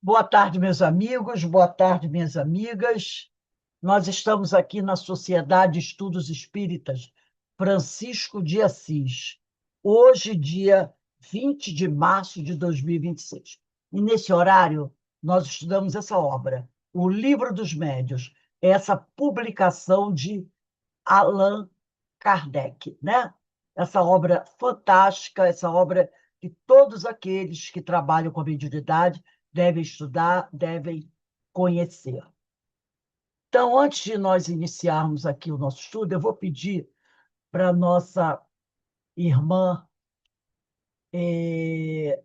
Boa tarde, meus amigos, boa tarde, minhas amigas. Nós estamos aqui na Sociedade de Estudos Espíritas Francisco de Assis, hoje, dia 20 de março de 2026. E nesse horário, nós estudamos essa obra, O Livro dos Médiuns, essa publicação de Allan Kardec, né? Essa obra fantástica, essa obra que todos aqueles que trabalham com a mediunidade devem estudar, devem conhecer. Então, antes de nós iniciarmos aqui o nosso estudo, eu vou pedir para a nossa irmã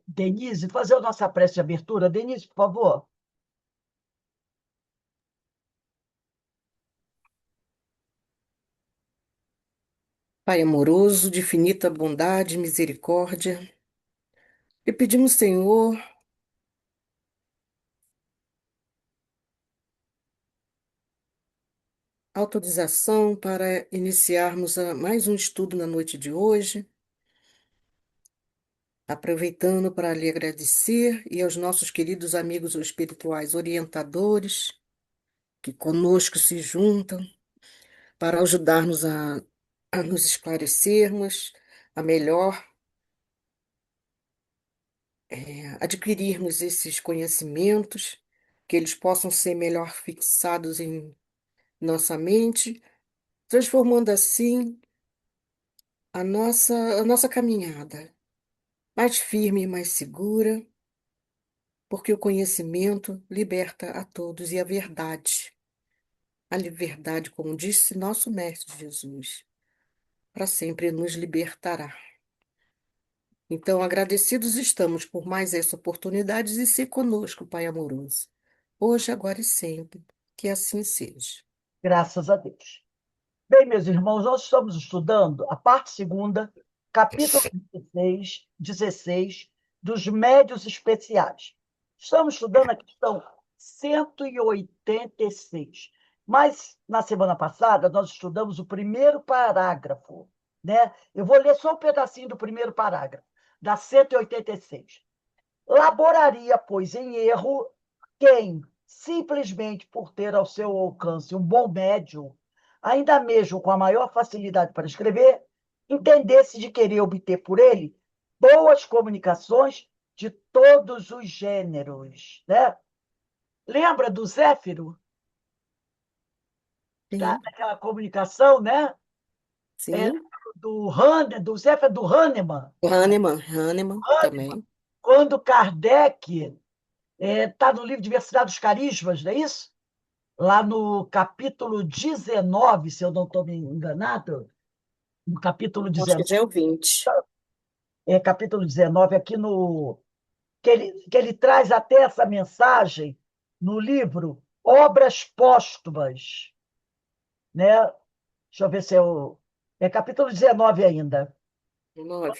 Denise fazer a nossa prece de abertura. Denise, por favor. Pai amoroso, de infinita bondade e misericórdia, lhe pedimos, Senhor, autorização para iniciarmos mais um estudo na noite de hoje, aproveitando para lhe agradecer e aos nossos queridos amigos espirituais orientadores que conosco se juntam para ajudar-nos a nos esclarecermos, a melhor adquirirmos esses conhecimentos, que eles possam ser melhor fixados em nossa mente, transformando assim a nossa caminhada mais firme e mais segura, porque o conhecimento liberta a todos e a liberdade, como disse nosso Mestre Jesus, para sempre nos libertará. Então, agradecidos estamos por mais essa oportunidade de ser conosco, Pai amoroso, hoje, agora e sempre, que assim seja. Graças a Deus. Bem, meus irmãos, nós estamos estudando a parte segunda, capítulo 16 dos médios especiais. Estamos estudando a questão 186. Mas, na semana passada, nós estudamos o primeiro parágrafo, né? Eu vou ler só um pedacinho do primeiro parágrafo, da 186. Laboraria, pois, em erro quem, simplesmente por ter ao seu alcance um bom médium, ainda mesmo com a maior facilidade para escrever, entendesse de querer obter por ele boas comunicações de todos os gêneros, né? Lembra do Zéfiro, Sim, daquela comunicação, né? É, sim. do Zéfiro do Hahnemann, O Hahnemann também. quando Kardec está no livro Diversidade dos Carismas, não é isso? Lá no capítulo 19, se eu não estou me enganado, no capítulo Acho que 19, já é o 20. capítulo 19 aqui no. Que ele traz até essa mensagem no livro Obras Póstumas, né? Deixa eu ver se eu. É capítulo 19 ainda. 9.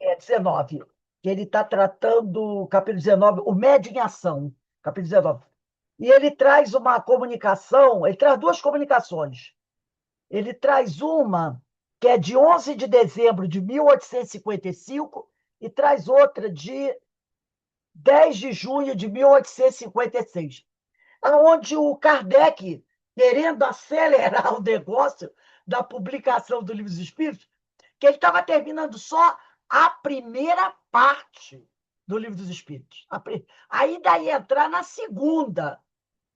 É 19. Que ele está tratando, capítulo 19, o médio em ação, capítulo 19. E ele traz uma comunicação, ele traz duas comunicações. Ele traz uma que é de 11 de dezembro de 1855 e traz outra de 10 de junho de 1856, onde o Kardec, querendo acelerar o negócio da publicação do Livro dos Espíritos, que ele estava terminando só a primeira parte do Livro dos Espíritos. Ainda ia entrar na segunda,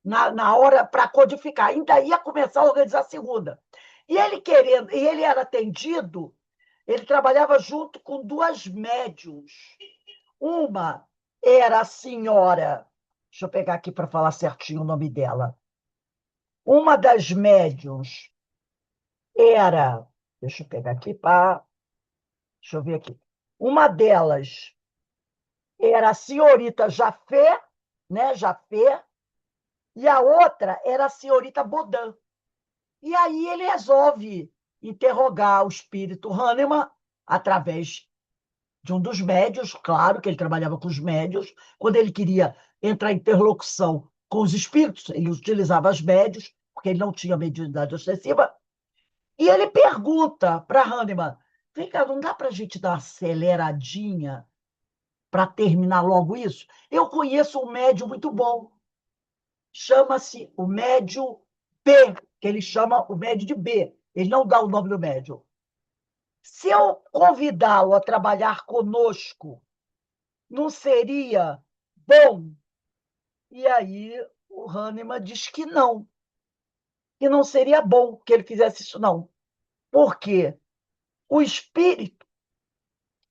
na hora para codificar, ainda ia começar a organizar a segunda. E ele era atendido, ele trabalhava junto com duas médiums. Uma era a senhora, deixa eu pegar aqui para falar certinho o nome dela. Uma das médiums era, deixa eu pegar aqui, deixa eu ver aqui. Uma delas era a senhorita Jafé, né, Jafé, e a outra era a senhorita Baudin. E aí ele resolve interrogar o espírito Hahnemann através de um dos médios, claro que ele trabalhava com os médios, quando ele queria entrar em interlocução com os espíritos, ele utilizava os médios, porque ele não tinha mediunidade ostensiva, e ele pergunta para Hahnemann, vem cá, não dá para a gente dar uma aceleradinha para terminar logo isso, eu conheço um médium muito bom. Chama-se o médium B, que ele chama o médium de B. Ele não dá o nome do médium. Se eu convidá-lo a trabalhar conosco, não seria bom? E aí o Hahnemann diz que não seria bom que ele fizesse isso, não. Por quê? O espírito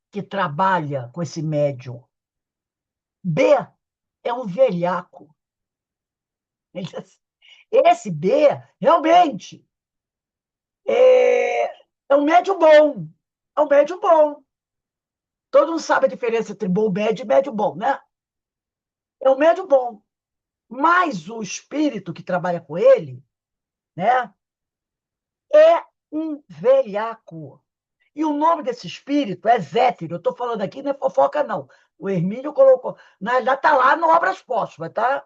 que trabalha com esse médium B é um velhaco. Esse B, realmente, é, é um médium bom. É um médium bom. Todo mundo sabe a diferença entre bom médio e médio bom, né? É um médio bom. Mas o espírito que trabalha com ele, né, é um velhaco. E o nome desse espírito é Zéfiro. Eu estou falando aqui, não é fofoca, não. O Hermínio colocou. Na verdade, está lá no Obras Póstumas, tá?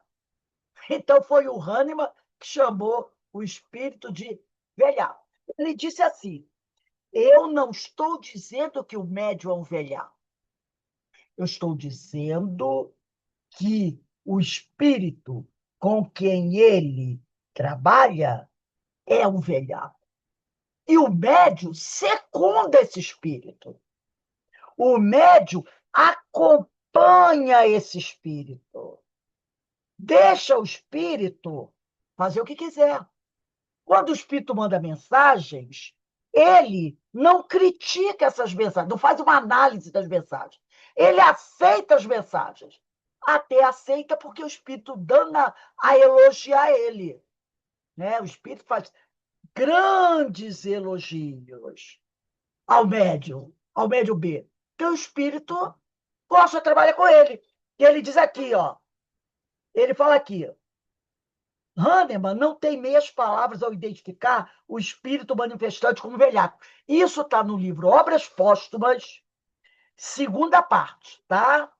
Então, foi o Hahnemann que chamou o espírito de velhaco. Ele disse assim: eu não estou dizendo que o médium é um velhaco. Eu estou dizendo que o espírito com quem ele trabalha é um velhaco. E o médium secunda esse espírito. O médium acompanha esse espírito. Deixa o espírito fazer o que quiser. Quando o espírito manda mensagens, ele não critica essas mensagens, não faz uma análise das mensagens. Ele aceita as mensagens. Até aceita porque o espírito dana a elogiar ele. Né? O espírito faz grandes elogios ao médium B. Porque o espírito gosta de trabalhar com ele. E ele diz aqui, ó, ele fala aqui, Hahnemann não tem meias palavras ao identificar o espírito manifestante como velhaco. Isso está no livro Obras Póstumas, segunda parte, tá?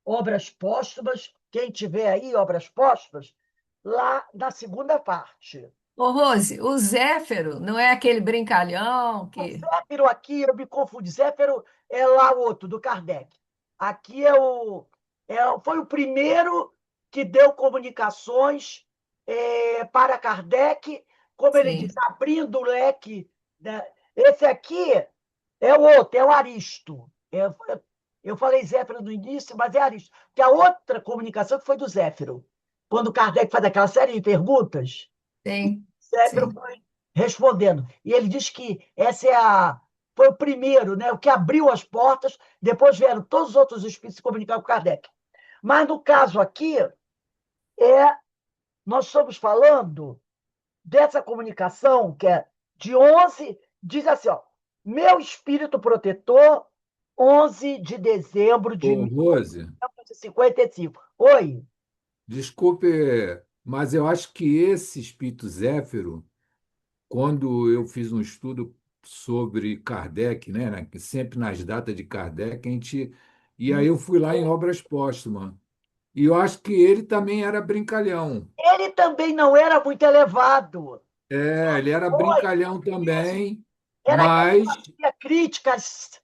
Obras Póstumas, quem tiver aí, Obras Póstumas, lá na segunda parte. Ô, Rose, o Zéfiro não é aquele brincalhão O que. Zéfiro aqui, eu me confundi. Zéfiro é lá outro, do Kardec. Aqui foi o primeiro que deu comunicações para Kardec, como ele diz, Sim, abrindo o leque. Né? Esse aqui é o outro, é o Aristo. Eu falei Zéfiro no início, mas é Aristo. Que a outra comunicação que foi do Zéfiro. Quando Kardec faz aquela série de perguntas, sim, Zéfiro sim. foi respondendo. E ele diz que foi o primeiro, né, o que abriu as portas, depois vieram todos os outros espíritos se comunicar com Kardec. Mas no caso aqui, nós estamos falando dessa comunicação que é de 11, diz assim, ó, meu espírito protetor, 11 de dezembro de Ô, Rose, 1955. Oi? desculpe, mas eu acho que esse espírito Zéfiro, quando eu fiz um estudo sobre Kardec, que sempre nas datas de Kardec, e aí eu fui lá em Obras Póstumas, e eu acho que ele também era brincalhão. Ele também não era muito elevado. É, ele era Oi, brincalhão isso. também, Era aquele que mas fazia críticas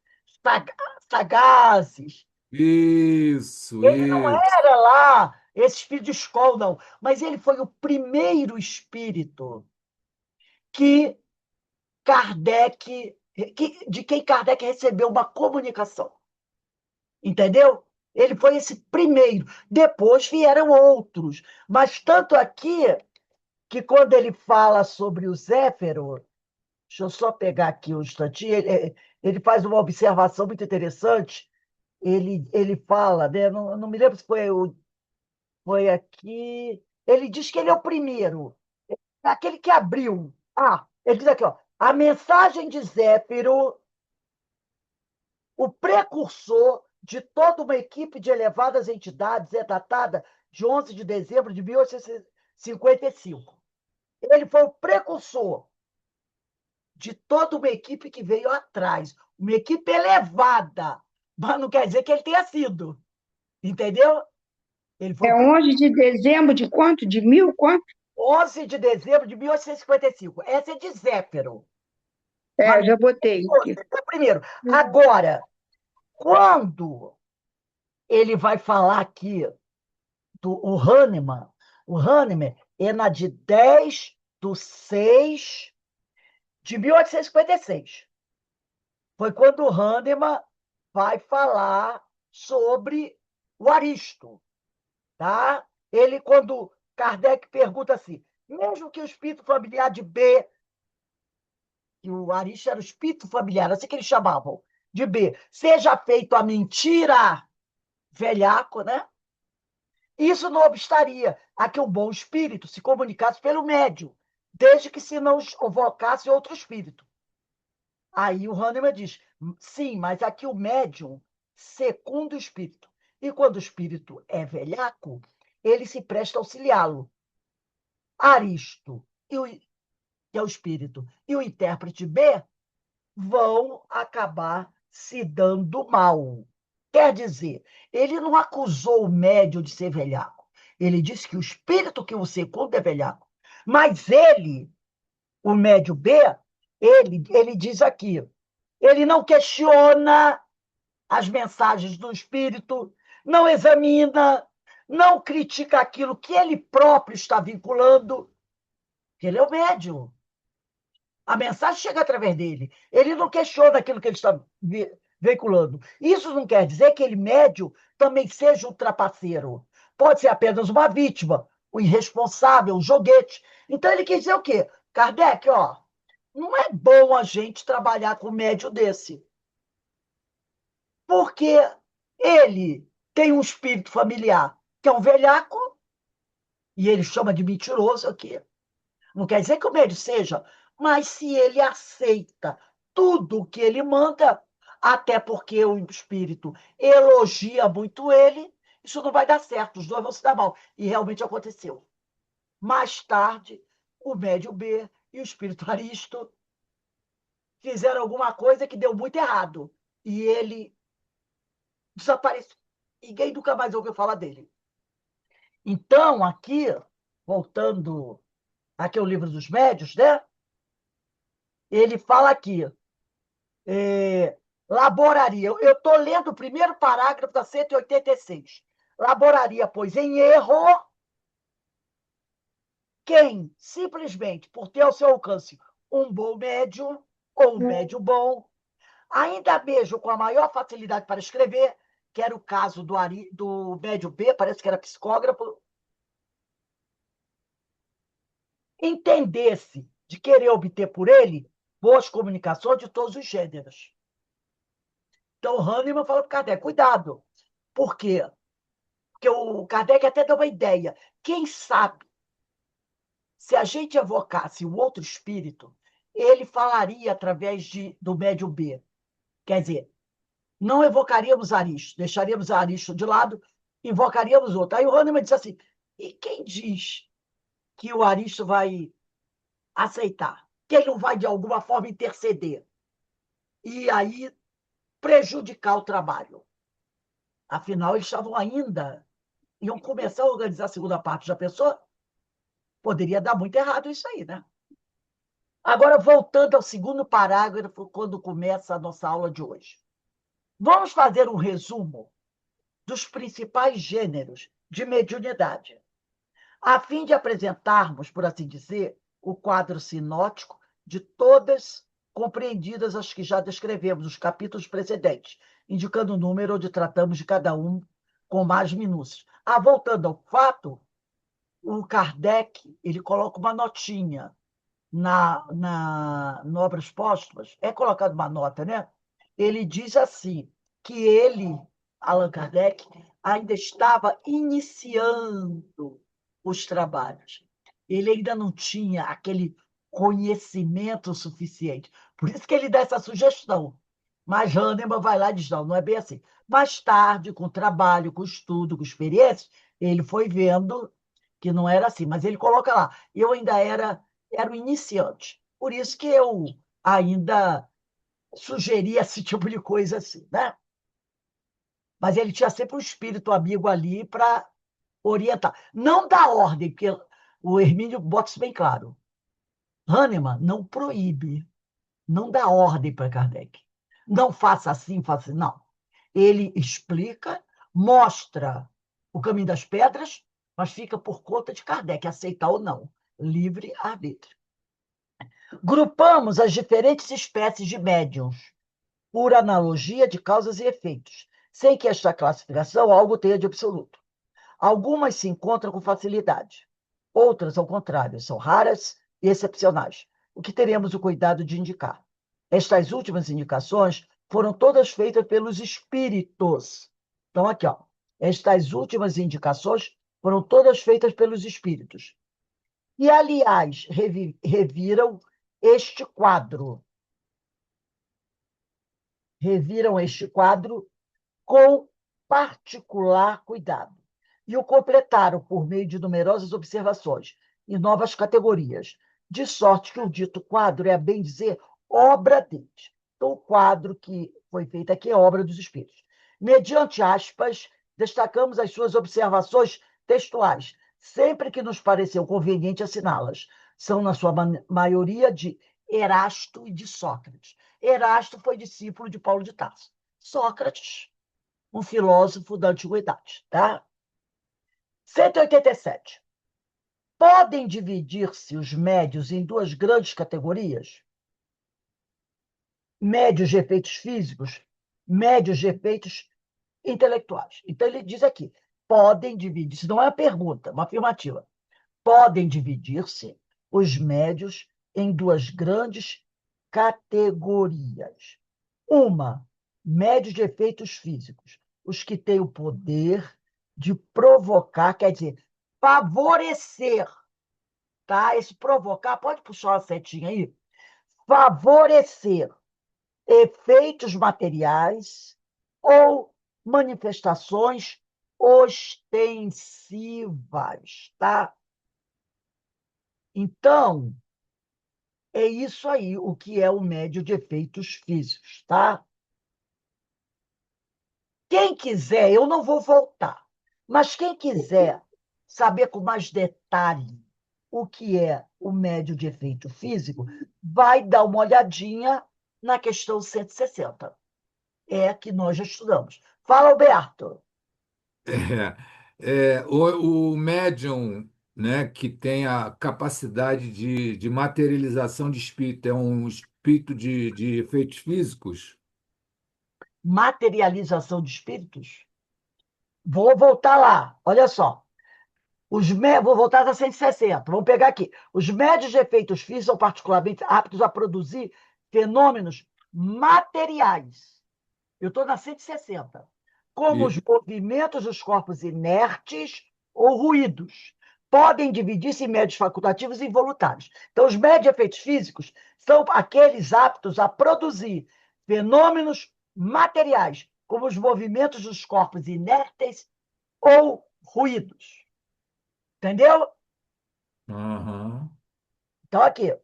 sagazes. Ele não isso. era lá esse espírito de escola, não. Mas ele foi o primeiro espírito que de quem Kardec recebeu uma comunicação. Entendeu? Ele foi esse primeiro. Depois vieram outros. Mas tanto aqui que quando ele fala sobre o Zéfiro, deixa eu só pegar aqui um instantinho, ele faz uma observação muito interessante. Ele fala, né? Não me lembro se foi aqui. Ele diz que ele é o primeiro, aquele que abriu. Ah, ele diz aqui, ó, a mensagem de Zéfiro, o precursor de toda uma equipe de elevadas entidades, é datada de 11 de dezembro de 1855. Ele foi o precursor de toda uma equipe que veio atrás, uma equipe elevada, mas não quer dizer que ele tenha sido, entendeu? Ele foi É 11 de dezembro de quanto? De mil quanto? 11 de dezembro de 1855. Essa é de Zéfiro. É, Mas já botei aqui. esse é o primeiro. Agora, quando ele vai falar aqui o Hahnemann. O Hahnemann é na de 10/6/1856. Foi quando o Hahnemann vai falar sobre o Aristo, tá? Ele, quando Kardec pergunta assim, mesmo que o espírito familiar de B, que o Aristo era o espírito familiar, assim que eles chamavam, de B, seja feito a mentira, velhaco, né? Isso não obstaria a que um bom espírito se comunicasse pelo médium, desde que se não invocasse outro espírito. Aí o Hahnemann diz, sim, mas aqui o médium secunda o espírito. E quando o espírito é velhaco, ele se presta a auxiliá-lo. Aristo, que é o espírito, e o intérprete B vão acabar se dando mal. Quer dizer, ele não acusou o médium de ser velhaco. Ele disse que o espírito que o secunda é velhaco. Mas ele, o médium B, ele diz aqui, ele não questiona as mensagens do espírito, não examina, não critica aquilo que ele próprio está vinculando, que ele é o médium. A mensagem chega através dele. Ele não questiona aquilo que ele está veiculando. Isso não quer dizer que ele, médium, também seja um trapaceiro. Pode ser apenas uma vítima, o irresponsável, o joguete. Então, ele quer dizer o quê? Kardec, ó, não é bom a gente trabalhar com um médium desse. Porque ele tem um espírito familiar, que é um velhaco, e ele chama de mentiroso aqui. Não quer dizer que o médium seja, mas se ele aceita tudo o que ele manda, até porque o espírito elogia muito ele, isso não vai dar certo, os dois vão se dar mal. E realmente aconteceu. Mais tarde, o médium B e o espírito Aristo fizeram alguma coisa que deu muito errado. E ele desapareceu. Ninguém nunca mais ouviu falar dele. Então, aqui, voltando aqui ao livro dos médiuns, né? Ele fala aqui, laboraria. Eu estou lendo o primeiro parágrafo da 186. Laboraria, pois, em erro, quem, simplesmente por ter ao seu alcance um bom médium, ou um médium bom, ainda mesmo com a maior facilidade para escrever, que era o caso do médium B, parece que era psicógrafo, entendesse de querer obter por ele boas comunicações de todos os gêneros. Então, o Hahnemann fala para o Kardec, cuidado. Por quê? Porque o Kardec até dá uma ideia. Quem sabe, se a gente evocasse o outro espírito, ele falaria através do médium B. Quer dizer, não evocaríamos Aristo, deixaríamos Aristo de lado, invocaríamos outro. Aí o Hahnemann disse assim, e quem diz que o Aristo vai aceitar? Que ele não vai, de alguma forma, interceder? E aí prejudicar o trabalho. Afinal, eles estavam ainda, iam começar a organizar a segunda parte. Já pensou? Poderia dar muito errado isso aí, né? Agora, voltando ao segundo parágrafo, quando começa a nossa aula de hoje. Vamos fazer um resumo dos principais gêneros de mediunidade, a fim de apresentarmos, por assim dizer, o quadro sinótico de todas compreendidas as que já descrevemos nos capítulos precedentes, indicando o número onde tratamos de cada um com mais minúcias. Voltando ao fato, o Kardec ele coloca uma notinha no Obras Póstumas, é colocado uma nota, né? Ele diz assim, que ele, Allan Kardec, ainda estava iniciando os trabalhos. Ele ainda não tinha aquele conhecimento suficiente. Por isso que ele dá essa sugestão. Mas Hahnemann vai lá e diz, não, não é bem assim. Mais tarde, com trabalho, com estudo, com experiência, ele foi vendo que não era assim. Mas ele coloca lá, eu ainda era um iniciante. Por isso que eu ainda sugeria esse tipo de coisa assim, né? Mas ele tinha sempre um espírito amigo ali para orientar. Não dá ordem, porque o Hermínio bota isso bem claro. Hahnemann não proíbe, não dá ordem para Kardec. Não faça assim, faça assim. Não. Ele explica mostra o caminho das pedras, mas fica por conta de Kardec, aceitar ou não. Livre-arbítrio. Grupamos as diferentes espécies de médiums por analogia de causas e efeitos, sem que esta classificação algo tenha de absoluto. Algumas se encontram com facilidade, outras, ao contrário, são raras e excepcionais, o que teremos o cuidado de indicar. Estas últimas indicações foram todas feitas pelos espíritos. Então, aqui, ó. Estas últimas indicações foram todas feitas pelos espíritos. E, aliás, reviram este quadro. Reviram este quadro com particular cuidado e o completaram por meio de numerosas observações e novas categorias, de sorte que o dito quadro é, a bem dizer, obra deles. Então, o quadro que foi feito aqui é obra dos espíritos. Mediante aspas, destacamos as suas observações textuais, sempre que nos pareceu conveniente assiná-las. São, na sua maioria, de Erasto e de Sócrates. Erasto foi discípulo de Paulo de Tarso. Sócrates, um filósofo da antiguidade, tá? 187. Podem dividir-se os médios em duas grandes categorias: médios de efeitos físicos, médios de efeitos intelectuais. Então, ele diz aqui, podem dividir-se, não é uma pergunta, é uma afirmativa. Podem dividir-se os médios em duas grandes categorias. Uma, médios de efeitos físicos, os que têm o poder de provocar, quer dizer, favorecer, tá? Esse provocar, pode puxar uma setinha aí? Favorecer efeitos materiais ou manifestações ostensivas, tá? Então, é isso aí, o que é o médio de efeitos físicos, tá? Quem quiser, eu não vou voltar, mas quem quiser saber com mais detalhe o que é o médio de efeito físico, vai dar uma olhadinha na questão 160. É a que nós já estudamos. Fala, Alberto. O médium, né, que tem a capacidade de materialização de espírito, é um espírito de efeitos físicos? Materialização de espíritos? Vou voltar lá, olha só. Vou voltar a 160. Vamos pegar aqui. Os médios de efeitos físicos são particularmente aptos a produzir fenômenos materiais. Eu estou na 160. Como os E, movimentos dos corpos inertes ou ruídos. Podem dividir-se em médios facultativos e involuntários. Então, os médios de efeitos físicos são aqueles aptos a produzir fenômenos materiais, como os movimentos dos corpos inertes ou ruídos. Entendeu? aham. Então, aqui.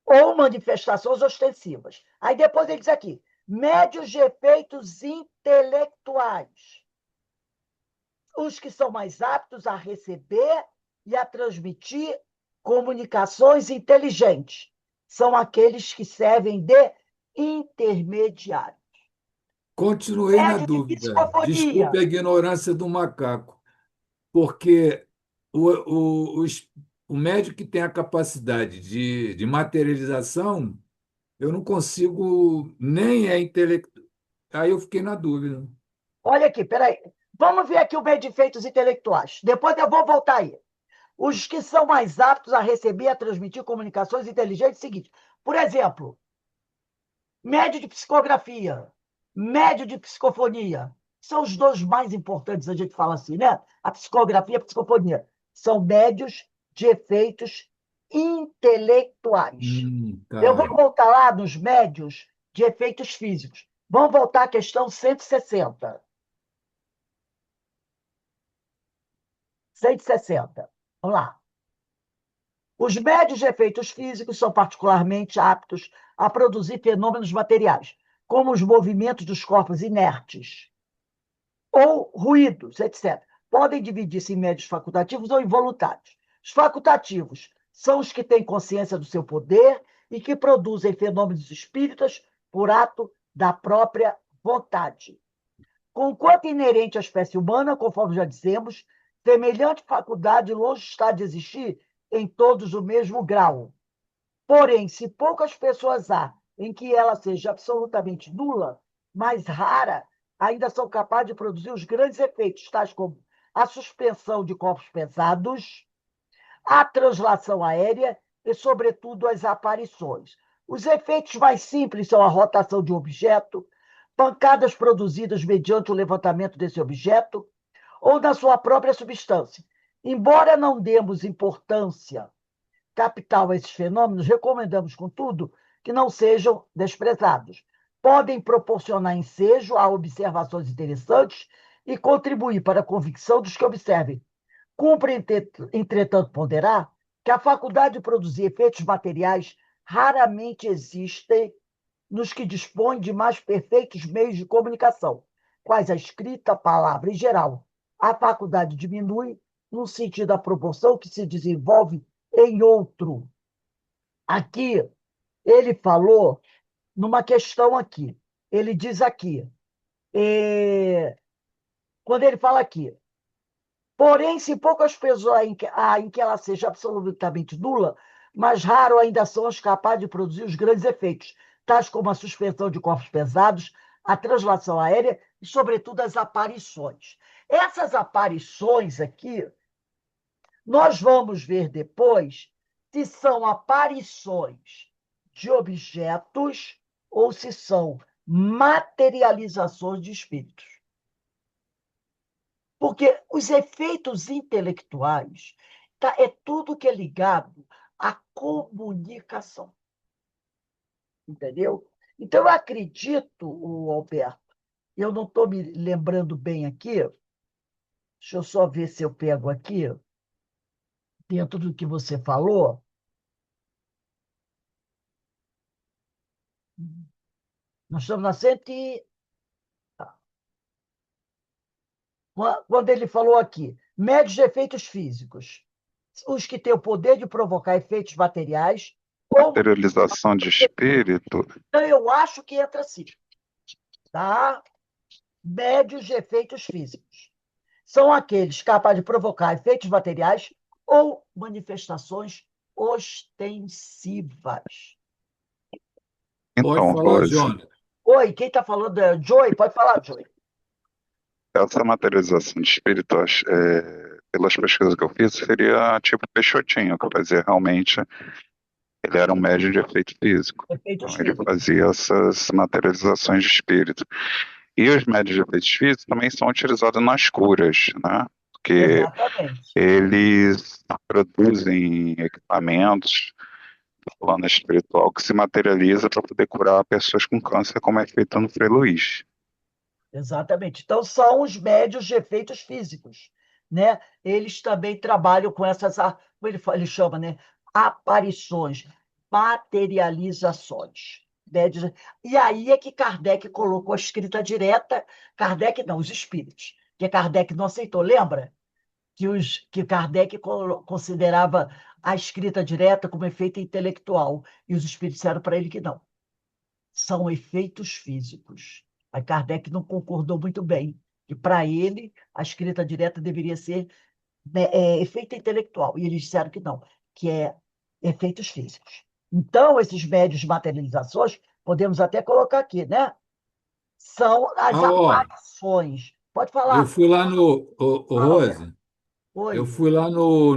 Ou manifestações ostensivas. Aí depois ele diz aqui, médios de efeitos intelectuais. Os que são mais aptos a receber e a transmitir comunicações inteligentes. São aqueles que servem de intermediário. Continuei na Médio de dúvida. psicofonia. Desculpe a ignorância do macaco, porque o, o médico que tem a capacidade de materialização, eu não consigo, nem é intelectual. Aí eu fiquei na dúvida. Olha aqui, peraí. Vamos ver aqui o médio de efeitos intelectuais. Depois eu vou voltar aí. Os que são mais aptos a receber e a transmitir comunicações inteligentes, é o seguinte. Por exemplo, médio de psicografia, médio de psicofonia. São os dois mais importantes, a gente fala assim, né? A psicografia e a psicofonia. São médios de efeitos intelectuais. Eu vou Tá. voltar lá nos médios de efeitos físicos. Vamos voltar à questão 160. 160. Vamos lá. Os médios de efeitos físicos são particularmente aptos a produzir fenômenos materiais, como os movimentos dos corpos inertes ou ruídos, etc. Podem dividir-se em médios facultativos ou involuntários. Os facultativos são os que têm consciência do seu poder e que produzem fenômenos espíritas por ato da própria vontade. Conquanto inerente à espécie humana, conforme já dissemos, semelhante faculdade longe está de existir em todos o mesmo grau. Porém, se poucas pessoas há em que ela seja absolutamente nula, mais rara, ainda são capazes de produzir os grandes efeitos, tais como a suspensão de corpos pesados, a translação aérea e, sobretudo, as aparições. Os efeitos mais simples são a rotação de um objeto, pancadas produzidas mediante o levantamento desse objeto ou da sua própria substância. Embora não demos importância capital a esses fenômenos, recomendamos, contudo, que não sejam desprezados. Podem proporcionar ensejo a observações interessantes e contribuir para a convicção dos que observem. Cumpre, entretanto, ponderar que a faculdade de produzir efeitos materiais raramente existe nos que dispõem de mais perfeitos meios de comunicação, quais a escrita, a palavra em geral. A faculdade diminui no sentido da proporção que se desenvolve em outro. Aqui, ele falou numa questão aqui. Ele diz aqui, quando ele fala aqui, porém, se poucas pessoas há em que ela seja absolutamente nula, mais raro ainda são as capazes de produzir os grandes efeitos, tais como a suspensão de corpos pesados, a translação aérea e, sobretudo, as aparições. Essas aparições aqui, nós vamos ver depois se são aparições de objetos ou se são materializações de espíritos. Porque os efeitos intelectuais é tudo que é ligado à comunicação. Entendeu? Então, eu acredito, Alberto, eu não estou me lembrando bem aqui, deixa eu só ver se eu pego aqui, dentro do que você falou. Nós estamos na Quando ele falou aqui, médios de efeitos físicos, os que têm o poder de provocar efeitos materiais, ou... Materialização de espírito. Então, eu acho que entra assim, tá? Médios de efeitos físicos. São aqueles capazes de provocar efeitos materiais ou manifestações ostensivas. Pode Então, falar, Rose, Jonas. Oi, quem está falando é Joy? Pode falar, Joy. essa materialização de espírito, pelas pesquisas que eu fiz, seria tipo Peixotinho, que fazia realmente. Ele era um médium de efeito físico. Efeitos Então, ele físicos. fazia essas materializações de espírito. E os médios de efeitos físicos também são utilizados nas curas, né? Porque Exatamente. eles produzem equipamentos do plano espiritual que se materializa para poder curar pessoas com câncer, como é feito no Frei Luiz. Exatamente. Então, são os médios de efeitos físicos, né? Eles também trabalham com essas, como ele chama, né? Aparições, materializações. Médios. E aí é que Kardec colocou a escrita direta, Kardec não, os espíritos, que Kardec não aceitou, lembra? Que Kardec considerava a escrita direta como efeito intelectual, e os espíritos disseram para ele que não. São efeitos físicos. Aí Kardec não concordou muito bem, que para ele a escrita direta deveria ser, né, efeito intelectual. E eles disseram que não, que é efeitos físicos. Então, esses médios de materializações, podemos até colocar aqui, né? São as Ó, aparições. Pode eu falar. fui lá no, Fala, Alberto. Rose, eu Oi. fui lá no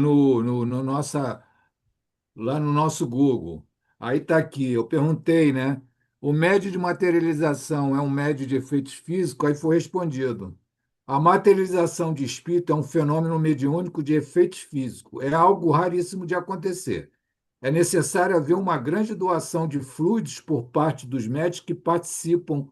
nosso Google. Aí está aqui, eu perguntei, né? O médio de materialização é um médio de efeitos físicos? Aí foi respondido. A materialização de espírito é um fenômeno mediúnico de efeitos físicos. É algo raríssimo de acontecer. É necessário haver uma grande doação de fluidos por parte dos médios que participam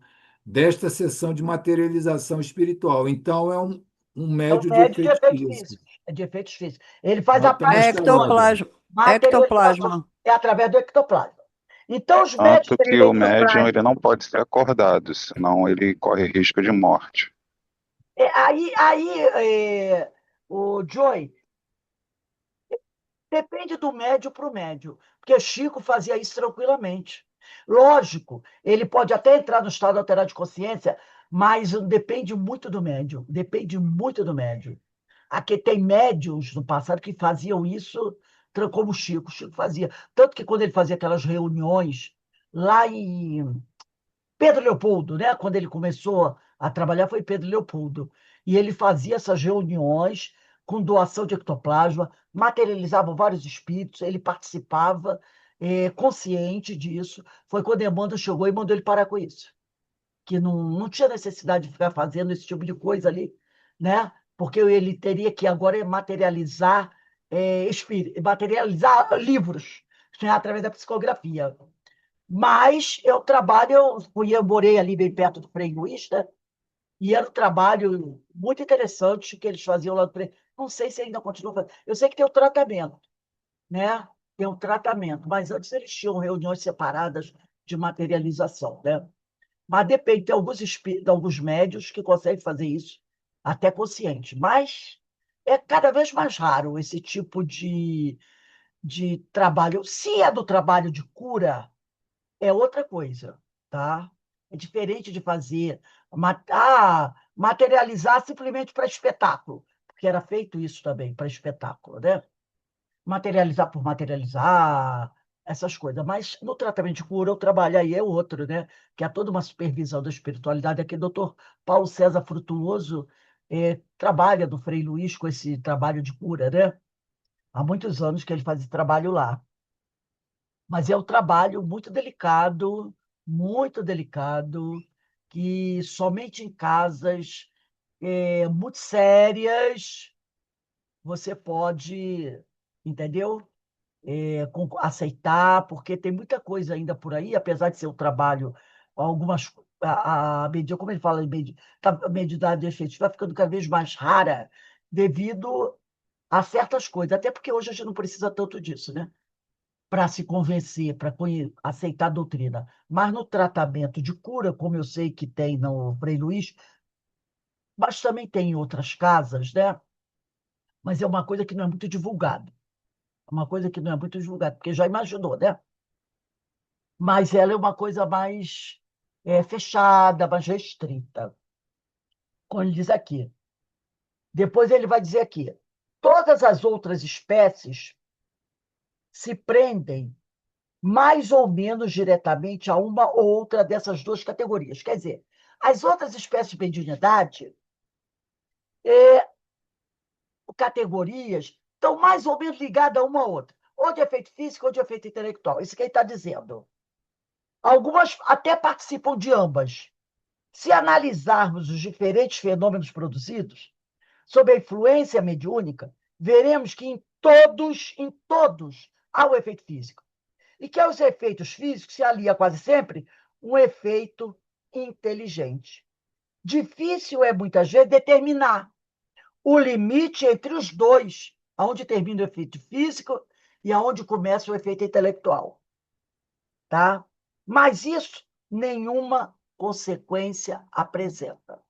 desta sessão de materialização espiritual. Então, é um É um médio de médio de efeitos efeitos físicos. físicos. É de efeitos físicos. Ele faz Nós estamos aparições, instalando. Ectoplasma. materializações, Ectoplasma. é através do ectoplasma. Então, os médios Tanto têm que o médium ectoplasma. ele não pode ser acordado, senão ele corre risco de morte. O Joy, depende do médio para o médio, porque Chico fazia isso tranquilamente. Lógico, ele pode até entrar no estado alterado de consciência Mas depende muito do médium, depende muito do médium. Aqui tem médiums no passado que faziam isso, como o Chico fazia. Tanto que quando ele fazia aquelas reuniões lá em Pedro Leopoldo, né? Quando ele começou a trabalhar, foi Pedro Leopoldo. E ele fazia essas reuniões com doação de ectoplasma, materializavam vários espíritos, ele participava, consciente disso. Foi quando Emmanuel chegou e mandou ele parar com isso, que não tinha necessidade de ficar fazendo esse tipo de coisa ali, né? Porque ele teria que agora materializar, materializar livros, né? Através da psicografia. Mas eu trabalho, eu morei ali bem perto do Frei Luís, né? E era um trabalho muito interessante que eles faziam lá do Frei. Não sei se ainda continua fazendo. Eu sei que tem o tratamento, né? Tem um tratamento, mas antes eles tinham reuniões separadas de materialização, né? Mas depende, tem alguns médios que conseguem fazer isso, até consciente. Mas é cada vez mais raro esse tipo de trabalho. Se é do trabalho de cura, é outra coisa, tá? É diferente de fazer, materializar simplesmente para espetáculo, porque era feito isso também, para espetáculo, né? Materializar por materializar, essas coisas. Mas no tratamento de cura, o trabalho aí é outro, né? Que é toda uma supervisão da espiritualidade. Aqui, o doutor Paulo César Frutuoso trabalha do Frei Luís com esse trabalho de cura, né? Há muitos anos que ele faz esse trabalho lá. Mas é um trabalho muito delicado, que somente em casas muito sérias você pode, entendeu? Aceitar, porque tem muita coisa ainda por aí, apesar de ser um trabalho, algumas, como ele fala, a mediunidade de efeitos vai ficando cada vez mais rara devido a certas coisas, até porque hoje a gente não precisa tanto disso, né? Para se convencer, para aceitar a doutrina. Mas no tratamento de cura, como eu sei que tem no Frei Luís, mas também tem em outras casas, né? Mas é uma coisa que não é muito divulgada. Uma coisa que não é muito divulgada, porque já imaginou, né? Mas ela é uma coisa mais fechada, mais restrita. Como ele diz aqui. Depois ele vai dizer aqui: todas as outras espécies se prendem mais ou menos diretamente a uma ou outra dessas duas categorias. Quer dizer, as outras espécies de mediunidade, eh, categorias, estão mais ou menos ligadas a uma ou outra, ou de efeito físico ou de efeito intelectual. Isso que ele está dizendo. Algumas até participam de ambas. Se analisarmos os diferentes fenômenos produzidos, sob a influência mediúnica, veremos que em todos, há o efeito físico. E que aos efeitos físicos se alia quase sempre um efeito inteligente. Difícil é, muitas vezes, determinar o limite entre os dois, aonde termina o efeito físico e aonde começa o efeito intelectual. Tá? Mas isso nenhuma consequência apresenta.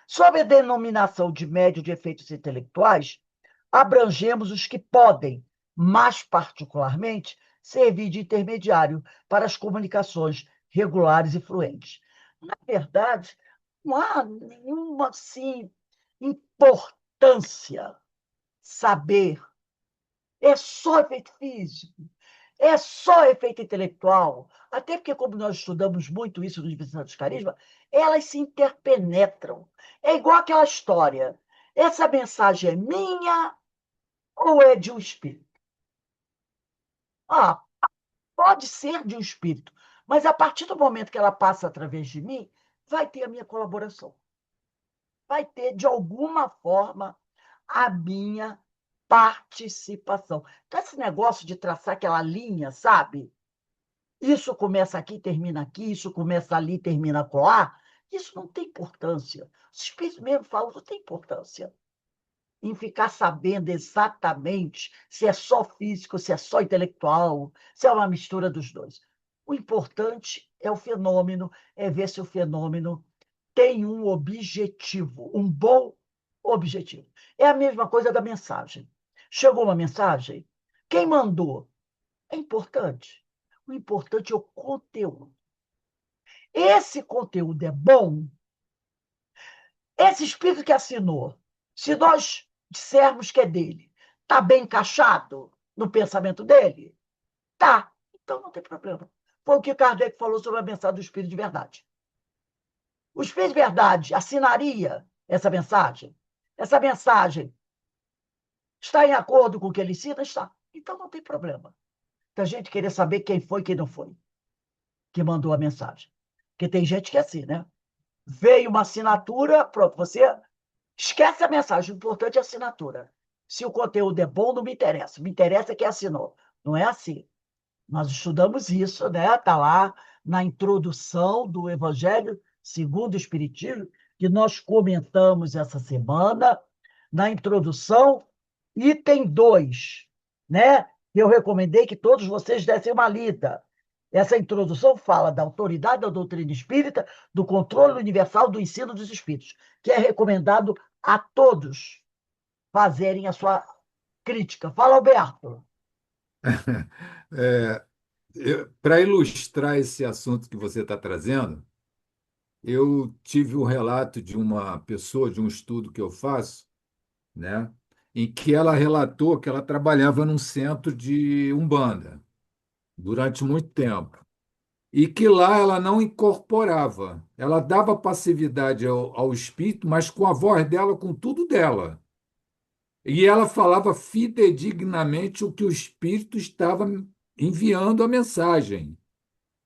Sob a denominação de médio de efeitos intelectuais, abrangemos os que podem, mais particularmente, servir de intermediário para as comunicações regulares e fluentes. Na verdade, não há nenhuma assim, importância saber. É só efeito físico, é só efeito intelectual. Até porque, como nós estudamos muito isso no Universidade dos Carisma, elas se interpenetram. É igual aquela história. Essa mensagem é minha ou é de um espírito? Ah, pode ser de um espírito, mas a partir do momento que ela passa através de mim, vai ter a minha colaboração. Vai ter, de alguma forma, a minha participação. Então, esse negócio de traçar aquela linha, sabe? Isso começa aqui, termina aqui, isso começa ali, termina acolá, isso não tem importância. Os espíritos mesmo falam, não tem importância em ficar sabendo exatamente se é só físico, se é só intelectual, se é uma mistura dos dois. O importante é o fenômeno, é ver se o fenômeno tem um objetivo, um bom objetivo. É a mesma coisa da mensagem. Chegou uma mensagem? Quem mandou? É importante. O importante é o conteúdo. Esse conteúdo é bom, Esse espírito que assinou, se nós dissermos que é dele, está bem encaixado no pensamento dele? Tá. Então não tem problema. Foi o que Kardec falou sobre a mensagem do Espírito de Verdade. O Espírito de Verdade assinaria essa mensagem? Essa mensagem está em acordo com o que ele ensina? Está. Então não tem problema. Então a gente querer saber quem foi e quem não foi que mandou a mensagem. Porque tem gente que é assim, né? Veio uma assinatura, pronto, você esquece a mensagem, o importante é a assinatura. Se o conteúdo é bom, não me interessa. Me interessa quem assinou. Não é assim. Nós estudamos isso, né? Está lá na introdução do Evangelho segundo o Espiritismo, que nós comentamos essa semana, na introdução, item 2, né? Eu recomendei que todos vocês dessem uma lida. Essa introdução fala da autoridade da doutrina espírita, do controle universal do ensino dos espíritos, que é recomendado a todos fazerem a sua crítica. Fala, Alberto. É, para ilustrar esse assunto que você está trazendo, eu tive um relato de uma pessoa, de um estudo que eu faço, né, em que ela relatou que ela trabalhava num centro de Umbanda durante muito tempo e que lá ela não incorporava, ela dava passividade ao espírito, mas com a voz dela, com tudo dela. E ela falava fidedignamente o que o espírito estava enviando a mensagem.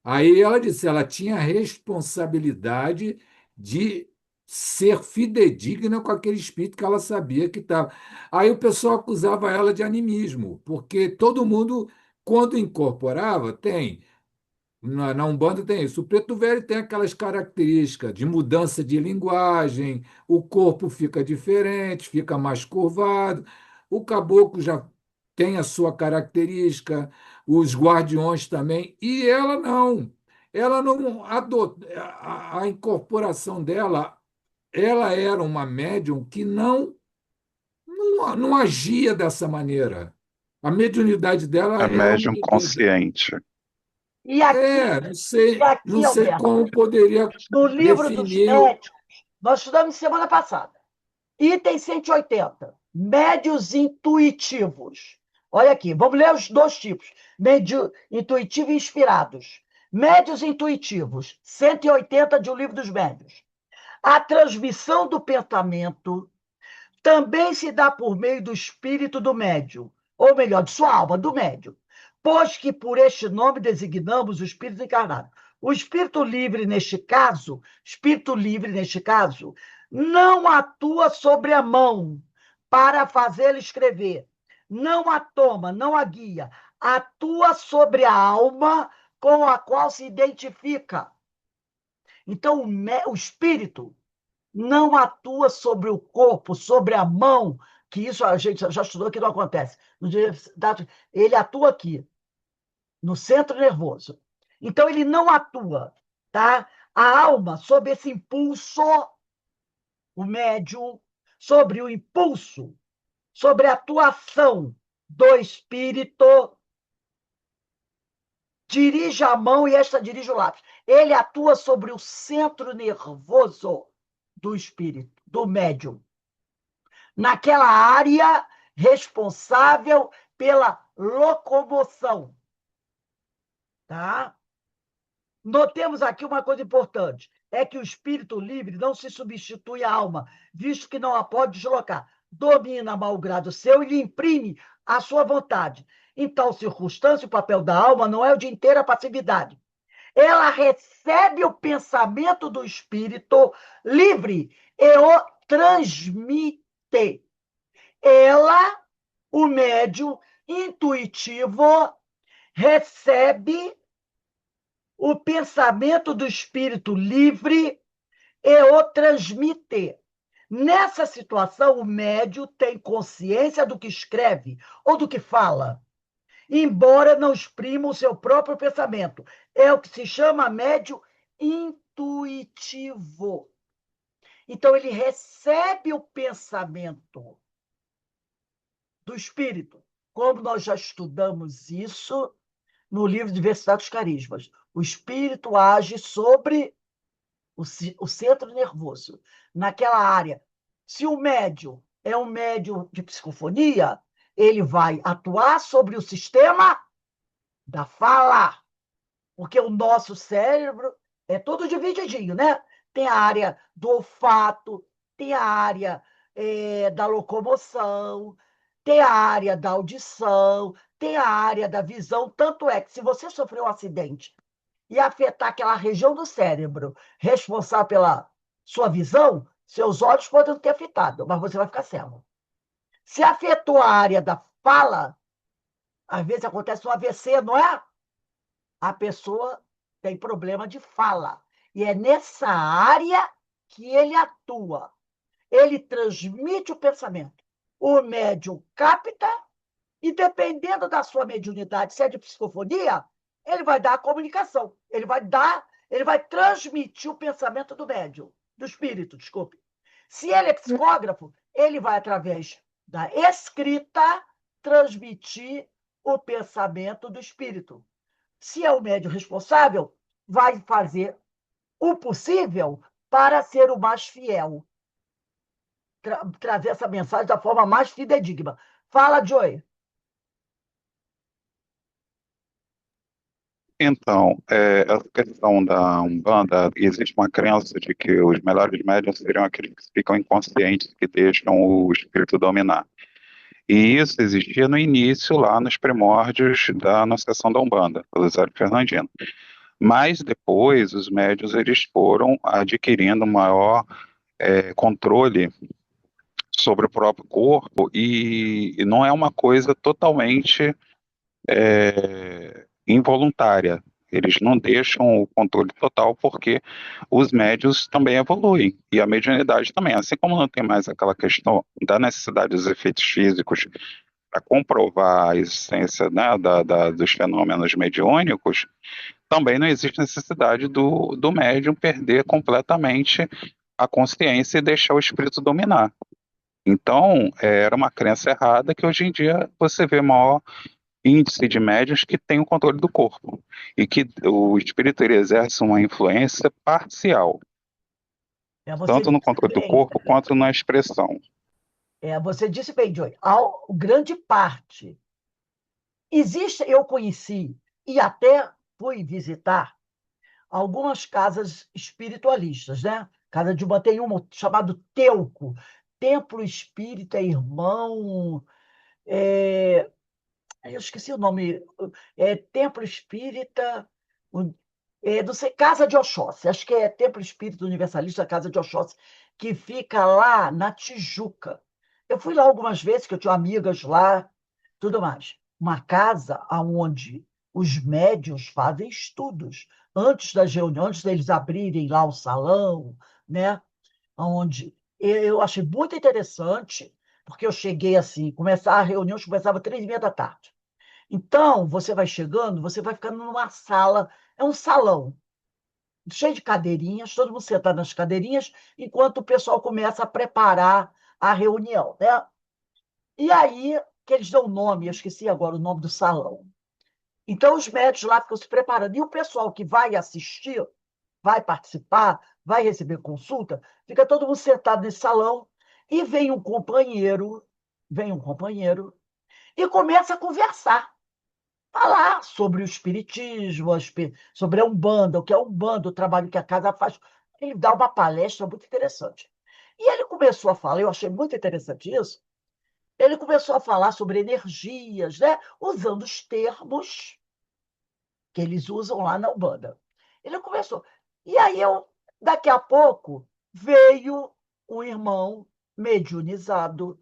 Aí ela disse, ela tinha a responsabilidade de ser fidedigna com aquele espírito que ela sabia que estava. Aí o pessoal acusava ela de animismo, porque todo mundo, quando incorporava, tem. Na Umbanda tem isso. O preto velho tem aquelas características de mudança de linguagem, o corpo fica diferente, fica mais curvado. O caboclo já tem a sua característica, os guardiões também, e ela não. Ela não adotou a incorporação dela, ela era uma médium que não agia dessa maneira. A mediunidade dela É era uma médium consciente. E aqui, e não aqui, sei Alberto, como poderia no livro dos definir. médios, nós estudamos semana passada. Item 180, médios intuitivos. Olha aqui, vamos ler os dois tipos: médio intuitivo e inspirados. Médios intuitivos, 180 de O Livro dos Médios. A transmissão do pensamento também se dá por meio do espírito do médium, ou melhor, de sua alma, do médium, pois que por este nome designamos o espírito encarnado. O espírito livre neste caso, não atua sobre a mão para fazê-lo escrever, não a toma, não a guia, atua sobre a alma com a qual se identifica. Então, o espírito não atua sobre o corpo, sobre a mão, que isso a gente já estudou que não acontece. Ele atua aqui, no centro nervoso. Então, ele não atua, tá? A alma, sob esse impulso, o médium, sobre o impulso, sobre a atuação do espírito, dirige a mão e esta dirige o lápis. Ele atua sobre o centro nervoso do espírito, do médium, naquela área responsável pela locomoção. Tá? Notemos aqui uma coisa importante: é que o espírito livre não se substitui à alma, visto que não a pode deslocar. Domina a mau grado seu e lhe imprime a sua vontade. Em tal circunstância, o papel da alma não é o de inteira passividade. Ela recebe o pensamento do espírito livre e o transmite. Ela, o médium intuitivo, recebe o pensamento do espírito livre e o transmite. Nessa situação, o médium tem consciência do que escreve ou do que fala, embora não exprima o seu próprio pensamento. É o que se chama médium intuitivo. Então, ele recebe o pensamento do espírito, como nós já estudamos isso no livro Diversidade dos Carismas. O espírito age sobre o centro nervoso, naquela área. Se o médium é um médium de psicofonia, ele vai atuar sobre o sistema da fala, porque o nosso cérebro é todo divididinho, né? Tem a área do olfato, tem a área da locomoção, tem a área da audição, tem a área da visão. Tanto é que, se você sofreu um acidente e afetar aquela região do cérebro responsável pela sua visão, seus olhos podem ter afetado, mas você vai ficar cego. Se afetou a área da fala, às vezes acontece um AVC, não é? A pessoa tem problema de fala. E é nessa área que ele atua. Ele transmite o pensamento. O médium capta e, dependendo da sua mediunidade, se é de psicofonia, ele vai dar a comunicação. Ele vai transmitir o pensamento do médium, do espírito, desculpe. Se ele é psicógrafo, ele vai, através da escrita, transmitir o pensamento do espírito. Se é o médium responsável, vai fazer o possível para ser o mais fiel, trazer essa mensagem da forma mais fidedigna. Fala, Joy. Então, essa questão da Umbanda, existe uma crença de que os melhores médiuns seriam aqueles que ficam inconscientes, que deixam o espírito dominar. E isso existia no início, lá nos primórdios da anunciação da Umbanda, pelo Zé Fernandino. Mas depois, os médiuns eles foram adquirindo maior controle sobre o próprio corpo, e não é uma coisa totalmente involuntária. Eles não deixam o controle total porque os médios também evoluem e a mediunidade também. Assim como não tem mais aquela questão da necessidade dos efeitos físicos para comprovar a existência, né, dos fenômenos mediúnicos, também não existe necessidade do médium perder completamente a consciência e deixar o espírito dominar. Então, era uma crença errada que hoje em dia você vê maior índice de médiuns que tem o controle do corpo e que o espírito ele exerce uma influência parcial, Você tanto no disse controle do bem, corpo quanto na expressão. você disse bem, Joy. Grande parte. Eu conheci e até fui visitar algumas casas espiritualistas, né? Tem uma chamado Teuco, Templo Espírita Irmão. Eu esqueci o nome. Templo Espírita. Não sei, Casa de Oxóssi. Acho que é Templo Espírita Universalista Casa de Oxóssi, que fica lá na Tijuca. Eu fui lá algumas vezes, que eu tinha amigas lá, tudo mais. Uma casa onde os médiuns fazem estudos antes das reuniões, antes deles abrirem lá o salão, né? Onde eu achei muito interessante, porque eu cheguei assim, a reunião começava 3h30 da tarde. Então, você vai chegando, você vai ficando numa sala, é um salão, cheio de cadeirinhas, todo mundo sentado nas cadeirinhas, enquanto o pessoal começa a preparar a reunião, né? E aí, que eles dão o nome, eu esqueci agora o nome do salão. Então, os médicos lá ficam se preparando. E o pessoal que vai assistir, vai participar, vai receber consulta, fica todo mundo sentado nesse salão e vem um companheiro e começa a conversar, falar sobre o espiritismo, sobre a Umbanda, o que é a Umbanda, o trabalho que a casa faz. Ele dá uma palestra muito interessante. E ele começou a falar, eu achei muito interessante isso, ele começou a falar sobre energias, né? Usando os termos que eles usam lá na Umbanda. Ele começou. E aí, daqui a pouco, veio um irmão mediunizado,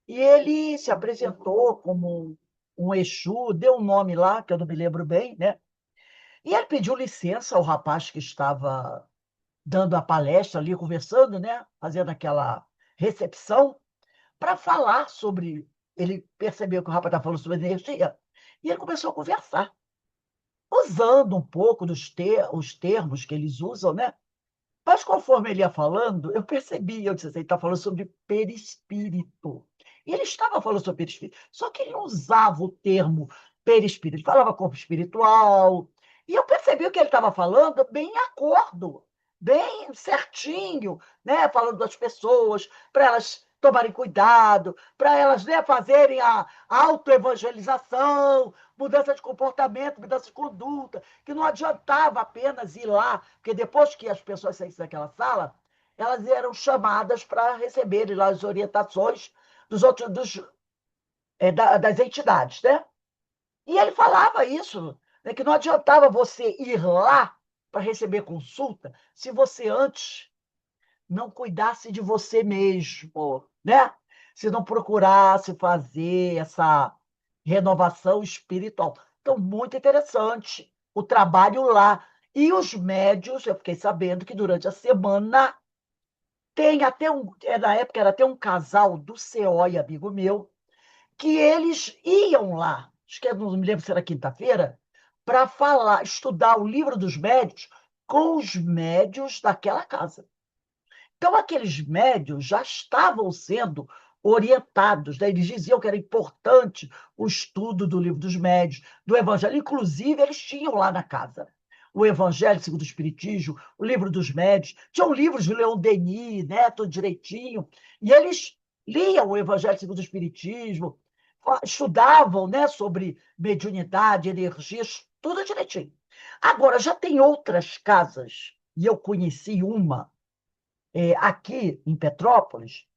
e ele se apresentou como um Exu, deu um nome lá, que eu não me lembro bem, né? E ele pediu licença ao rapaz que estava dando a palestra ali, conversando, né? Fazendo aquela recepção, para falar sobre. Ele percebeu que o rapaz estava falando sobre energia, e ele começou a conversar, usando um pouco os termos que eles usam, né? Mas conforme ele ia falando, eu percebi, eu disse assim, ele está falando sobre perispírito. E ele estava falando sobre perispírito, só que ele não usava o termo perispírito, ele falava corpo espiritual. E eu percebi o que ele estava falando bem em acordo. bem certinho, né? Falando das pessoas, para elas tomarem cuidado, para elas, né, fazerem a autoevangelização, mudança de comportamento, mudança de conduta, que não adiantava apenas ir lá, porque depois que as pessoas saíssem daquela sala, elas eram chamadas para receberem lá as orientações dos outros, das entidades, né? E ele falava isso, né, que não adiantava você ir lá para receber consulta se você antes não cuidasse de você mesmo, né? Se não procurasse fazer essa renovação espiritual. Então, muito interessante o trabalho lá. E os médios, eu fiquei sabendo que durante a semana tem até na época era até um casal do CEOI, amigo meu, que eles iam lá, acho que não me lembro se era quinta-feira, para falar, estudar o livro dos médios com os médios daquela casa. Então, aqueles médios já estavam sendo orientados, né? Eles diziam que era importante o estudo do livro dos médios, do Evangelho. Inclusive, eles tinham lá na casa o Evangelho segundo o Espiritismo, o livro dos médios. Tinham livros de Leon Denis, né? Tudo direitinho. E eles liam o Evangelho segundo o Espiritismo, estudavam, né, sobre mediunidade, energias, tudo direitinho. Agora, já tem outras casas, e eu conheci uma aqui em Petrópolis,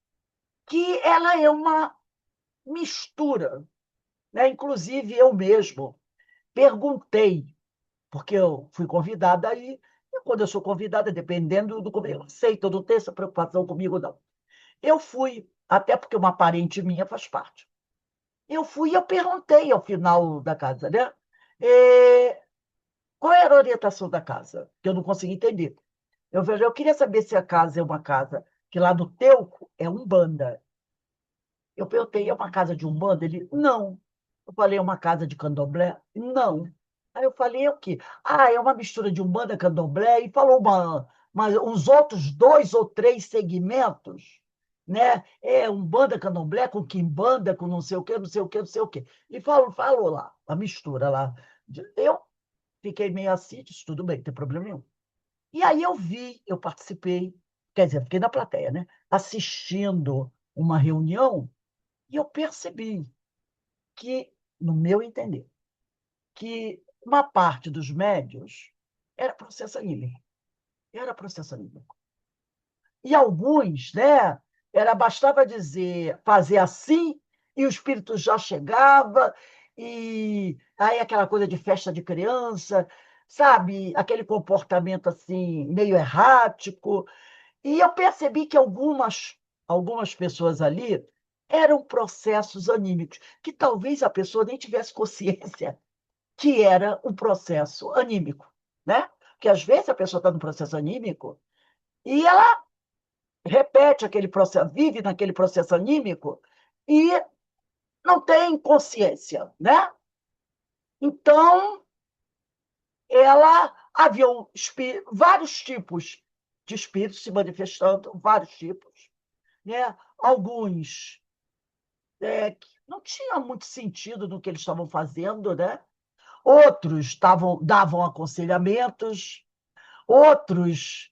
que ela é uma mistura, né? Inclusive, eu mesmo perguntei, porque eu fui convidada aí, e quando eu sou convidada, dependendo do eu aceito, eu não tenho essa preocupação comigo, não. Eu fui, até porque uma parente minha faz parte. Eu fui e eu perguntei ao final da casa, né? Qual era a orientação da casa? Que eu não consegui entender. Eu falei, eu queria saber se a casa é uma casa que lá no Teuco é Umbanda. Eu perguntei, é uma casa de Umbanda? Ele, não. Eu falei, é uma casa de Candomblé? Não. Aí eu falei, é o quê? Ah, é uma mistura de Umbanda, Candomblé, e falou uns outros 2 ou 3 segmentos, né? Umbanda, Candomblé, com Quimbanda, com não sei o quê, não sei o quê, não sei o quê. E falou lá, a mistura lá. Eu fiquei meio assim, disse, tudo bem, não tem problema nenhum. E aí eu participei, quer dizer, fiquei na plateia, né? Assistindo uma reunião, e eu percebi que, no meu entender, que uma parte dos médios era processo anímico. Era processo anímico. E alguns, né, bastava dizer, fazer assim, e o espírito já chegava, e aí aquela coisa de festa de criança, sabe? Aquele comportamento assim, meio errático. E eu percebi que algumas pessoas ali eram processos anímicos, que talvez a pessoa nem tivesse consciência que era um processo anímico, né? Porque às vezes a pessoa está no processo anímico e ela repete aquele processo, vive naquele processo anímico e não tem consciência, né? Então, vários tipos de espíritos se manifestando, vários tipos, né? Alguns que não tinha muito sentido no que eles estavam fazendo, né? Outros davam aconselhamentos, outros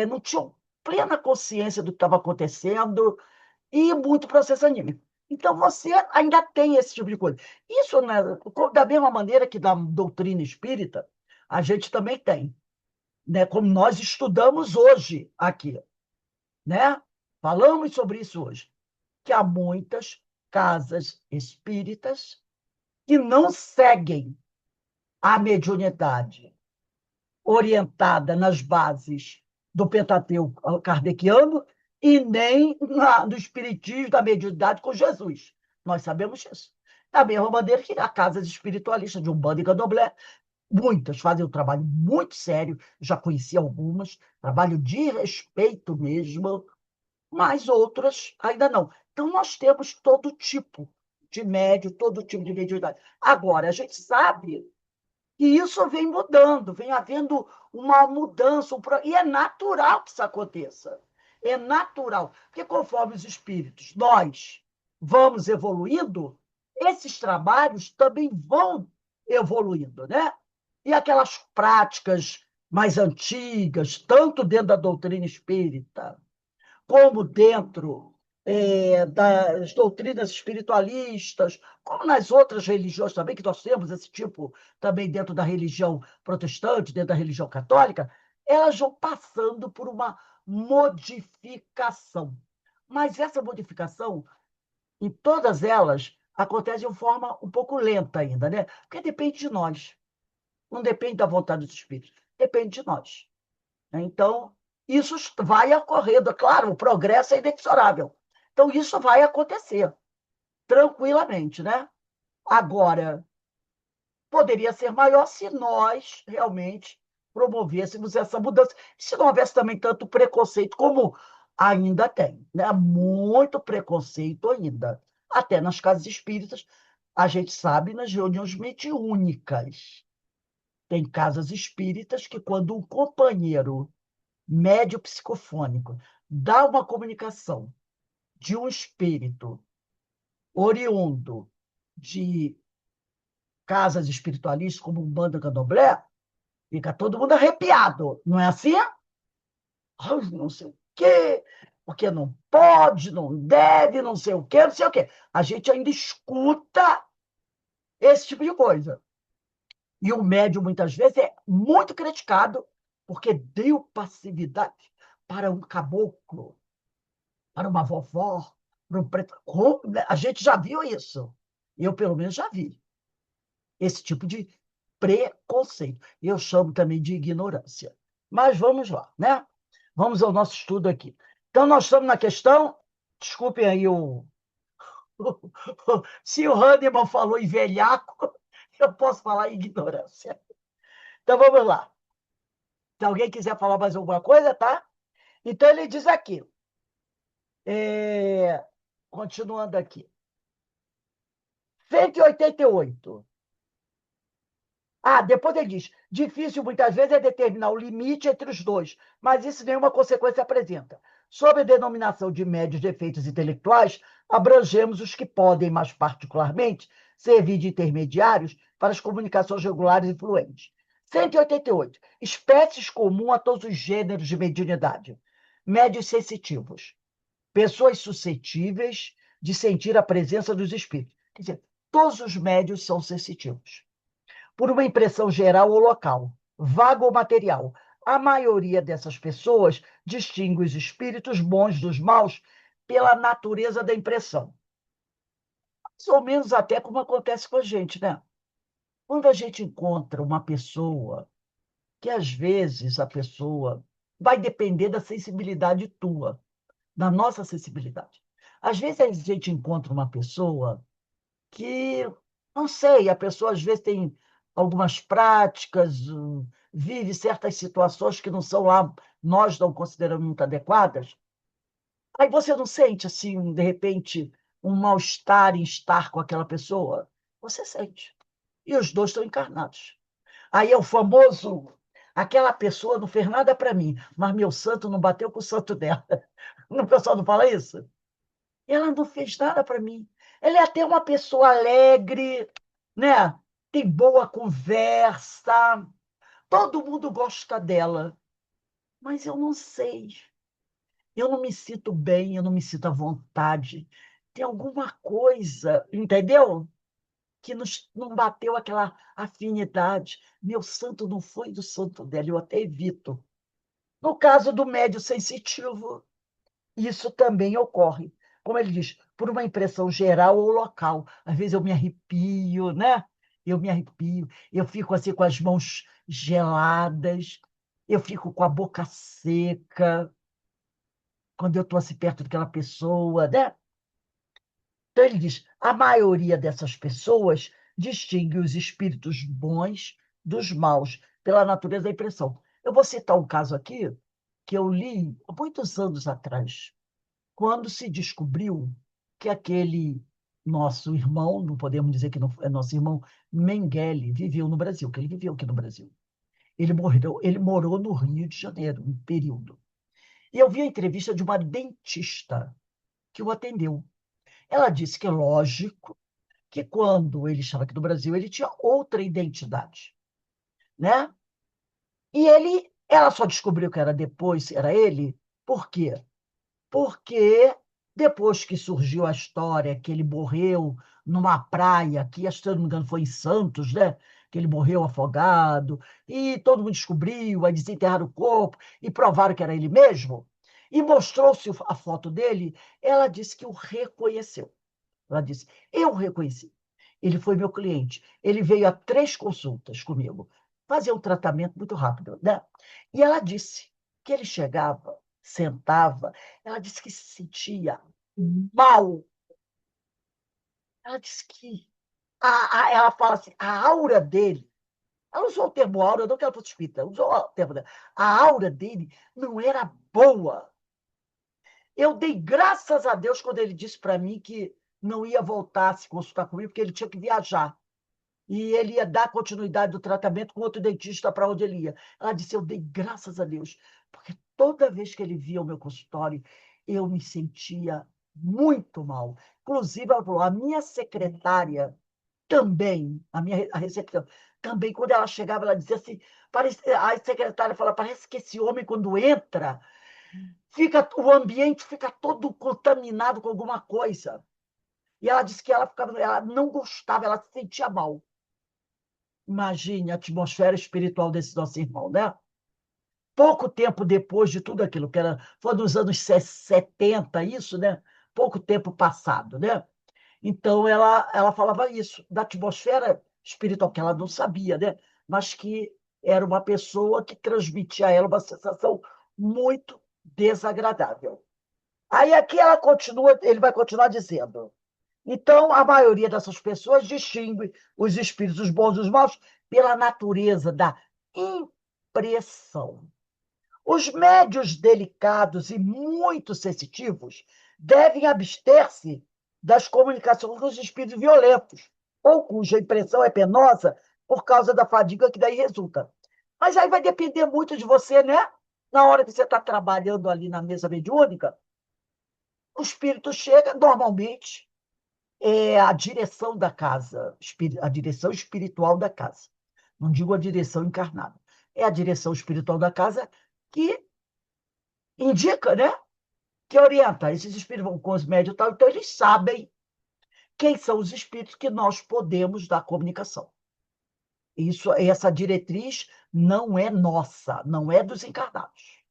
não tinham plena consciência do que estava acontecendo e muito processo anímico. Então, você ainda tem esse tipo de coisa. Isso, né, da mesma maneira que da doutrina espírita, a gente também tem, né? Como nós estudamos hoje aqui, né? Falamos sobre isso hoje, que há muitas casas espíritas que não seguem a mediunidade orientada nas bases do Pentateuco kardeciano e nem no espiritismo da mediunidade com Jesus. Nós sabemos disso. Da mesma maneira que há casas espiritualistas de Umbanda e Candomblé, muitas fazem um trabalho muito sério, já conheci algumas, trabalho de respeito mesmo, mas outras ainda não. Então, nós temos todo tipo de médio, todo tipo de mediunidade. Agora, a gente sabe que isso vem mudando, vem havendo uma mudança, e é natural que isso aconteça. É natural, porque conforme os espíritos, nós vamos evoluindo, esses trabalhos também vão evoluindo, né? E aquelas práticas mais antigas, tanto dentro da doutrina espírita, como dentro das doutrinas espiritualistas, como nas outras religiões também, que nós temos esse tipo também dentro da religião protestante, dentro da religião católica, elas vão passando por uma modificação. Mas essa modificação, em todas elas, acontece de uma forma um pouco lenta ainda, né? Porque depende de nós. Não depende da vontade dos espíritos, depende de nós. Então, isso vai ocorrendo. Claro, o progresso é inexorável. Então, isso vai acontecer tranquilamente, né? Agora, poderia ser maior se nós realmente promovêssemos essa mudança. Se não houvesse também tanto preconceito como ainda tem, né? Muito preconceito ainda. Até nas casas espíritas, a gente sabe nas reuniões mediúnicas. Tem casas espíritas que, quando um companheiro médio psicofônico dá uma comunicação de um espírito oriundo de casas espiritualistas como Umbanda, Candomblé, fica todo mundo arrepiado, não é assim? Ai, não sei o quê, porque não pode, não deve, não sei o quê, não sei o quê. A gente ainda escuta esse tipo de coisa. E o médium, muitas vezes, é muito criticado porque deu passividade para um caboclo, para uma vovó, para um preto. A gente já viu isso. Eu, pelo menos, já vi esse tipo de preconceito. Eu chamo também de ignorância. Mas vamos lá, né? Vamos ao nosso estudo aqui. Então, nós estamos na questão. Desculpem aí o. Se o Hahnemann falou em velhaco, eu posso falar em ignorância. Então, vamos lá. Se alguém quiser falar mais alguma coisa, tá? Então, ele diz aqui. Continuando aqui. 188. Depois ele diz: difícil muitas vezes é determinar o limite entre os dois, mas isso nenhuma consequência apresenta. Sob a denominação de médios de efeitos intelectuais, abrangemos os que podem, mais particularmente, servir de intermediários para as comunicações regulares e fluentes. 188. Espécies comuns a todos os gêneros de mediunidade. Médios sensitivos. Pessoas suscetíveis de sentir a presença dos espíritos. Quer dizer, todos os médios são sensitivos por uma impressão geral ou local, vaga ou material. A maioria dessas pessoas distingue os espíritos bons dos maus pela natureza da impressão. Mais ou menos até como acontece com a gente, né? Quando a gente encontra uma pessoa, que às vezes a pessoa vai depender da sensibilidade tua, da nossa sensibilidade. Às vezes a gente encontra uma pessoa que, não sei, a pessoa às vezes tem algumas práticas, vive certas situações que não são lá, nós não consideramos muito adequadas. Aí você não sente, assim, de repente, um mal-estar em estar com aquela pessoa? Você sente. E os dois estão encarnados. Aí é o famoso, aquela pessoa não fez nada para mim, mas meu santo não bateu com o santo dela. O pessoal não fala isso? Ela não fez nada para mim. Ela é até uma pessoa alegre, né? Tem boa conversa, todo mundo gosta dela, mas eu não sei. Eu não me sinto bem, eu não me sinto à vontade. Tem alguma coisa, entendeu? Que não bateu aquela afinidade. Meu santo não foi do santo dela, eu até evito. No caso do médio sensitivo, isso também ocorre. Como ele diz, por uma impressão geral ou local. Às vezes eu me arrepio, né? Eu me arrepio, eu fico assim com as mãos geladas, eu fico com a boca seca, quando eu estou assim perto daquela pessoa, né? Então ele diz, a maioria dessas pessoas distingue os espíritos bons dos maus pela natureza da impressão. Eu vou citar um caso aqui que eu li há muitos anos atrás, quando se descobriu que aquele nosso irmão, não podemos dizer que não é nosso irmão, Mengele, viveu no Brasil, que ele viveu aqui no Brasil. Ele morou no Rio de Janeiro, um período. E eu vi a entrevista de uma dentista que o atendeu. Ela disse que, lógico, que quando ele estava aqui no Brasil, ele tinha outra identidade, né? E ela só descobriu que era depois, era ele, por quê? Porque depois que surgiu a história que ele morreu numa praia, que, se eu não me engano, foi em Santos, né? Que ele morreu afogado, e todo mundo descobriu, aí desenterraram o corpo e provaram que era ele mesmo, e mostrou-se a foto dele, ela disse que o reconheceu. Ela disse, eu o reconheci. Ele foi meu cliente. Ele veio a 3 consultas comigo, fazer um tratamento muito rápido, né? E ela disse que ele chegava, sentava, ela disse que se sentia mal. Ela disse que ela fala assim, a aura dele, ela usou o termo aura, não que ela fosse espírita, usou o termo dela. A aura dele não era boa. Eu dei graças a Deus quando ele disse para mim que não ia voltar a se consultar comigo, porque ele tinha que viajar. E ele ia dar continuidade do tratamento com outro dentista para onde ele ia. Ela disse: eu dei graças a Deus, porque toda vez que ele via o meu consultório, eu me sentia muito mal. Inclusive, ela falou: a minha secretária também, a recepção, também, quando ela chegava, ela dizia assim: a secretária fala, parece que esse homem, quando entra, o ambiente fica todo contaminado com alguma coisa. E ela disse que ela não gostava, ela se sentia mal. Imagine a atmosfera espiritual desse nosso irmão, né? Pouco tempo depois de tudo aquilo, foi nos anos 70, isso, né? Pouco tempo passado, né? Então, ela falava isso, da atmosfera espiritual, que ela não sabia, né? Mas que era uma pessoa que transmitia a ela uma sensação muito desagradável. Aí aqui ele vai continuar dizendo. Então, a maioria dessas pessoas distingue os espíritos bons dos maus pela natureza da impressão. Os médios delicados e muito sensitivos devem abster-se das comunicações com os espíritos violentos, ou cuja impressão é penosa por causa da fadiga que daí resulta. Mas aí vai depender muito de você, né? Na hora que você está trabalhando ali na mesa mediúnica, o espírito chega, normalmente, é a direção da casa, a direção espiritual da casa. Não digo a direção encarnada. É a direção espiritual da casa que indica, né? Que orienta. Esses espíritos vão com os médios e tal, então eles sabem quem são os espíritos que nós podemos dar comunicação. Essa diretriz não é nossa, não é dos encarnados.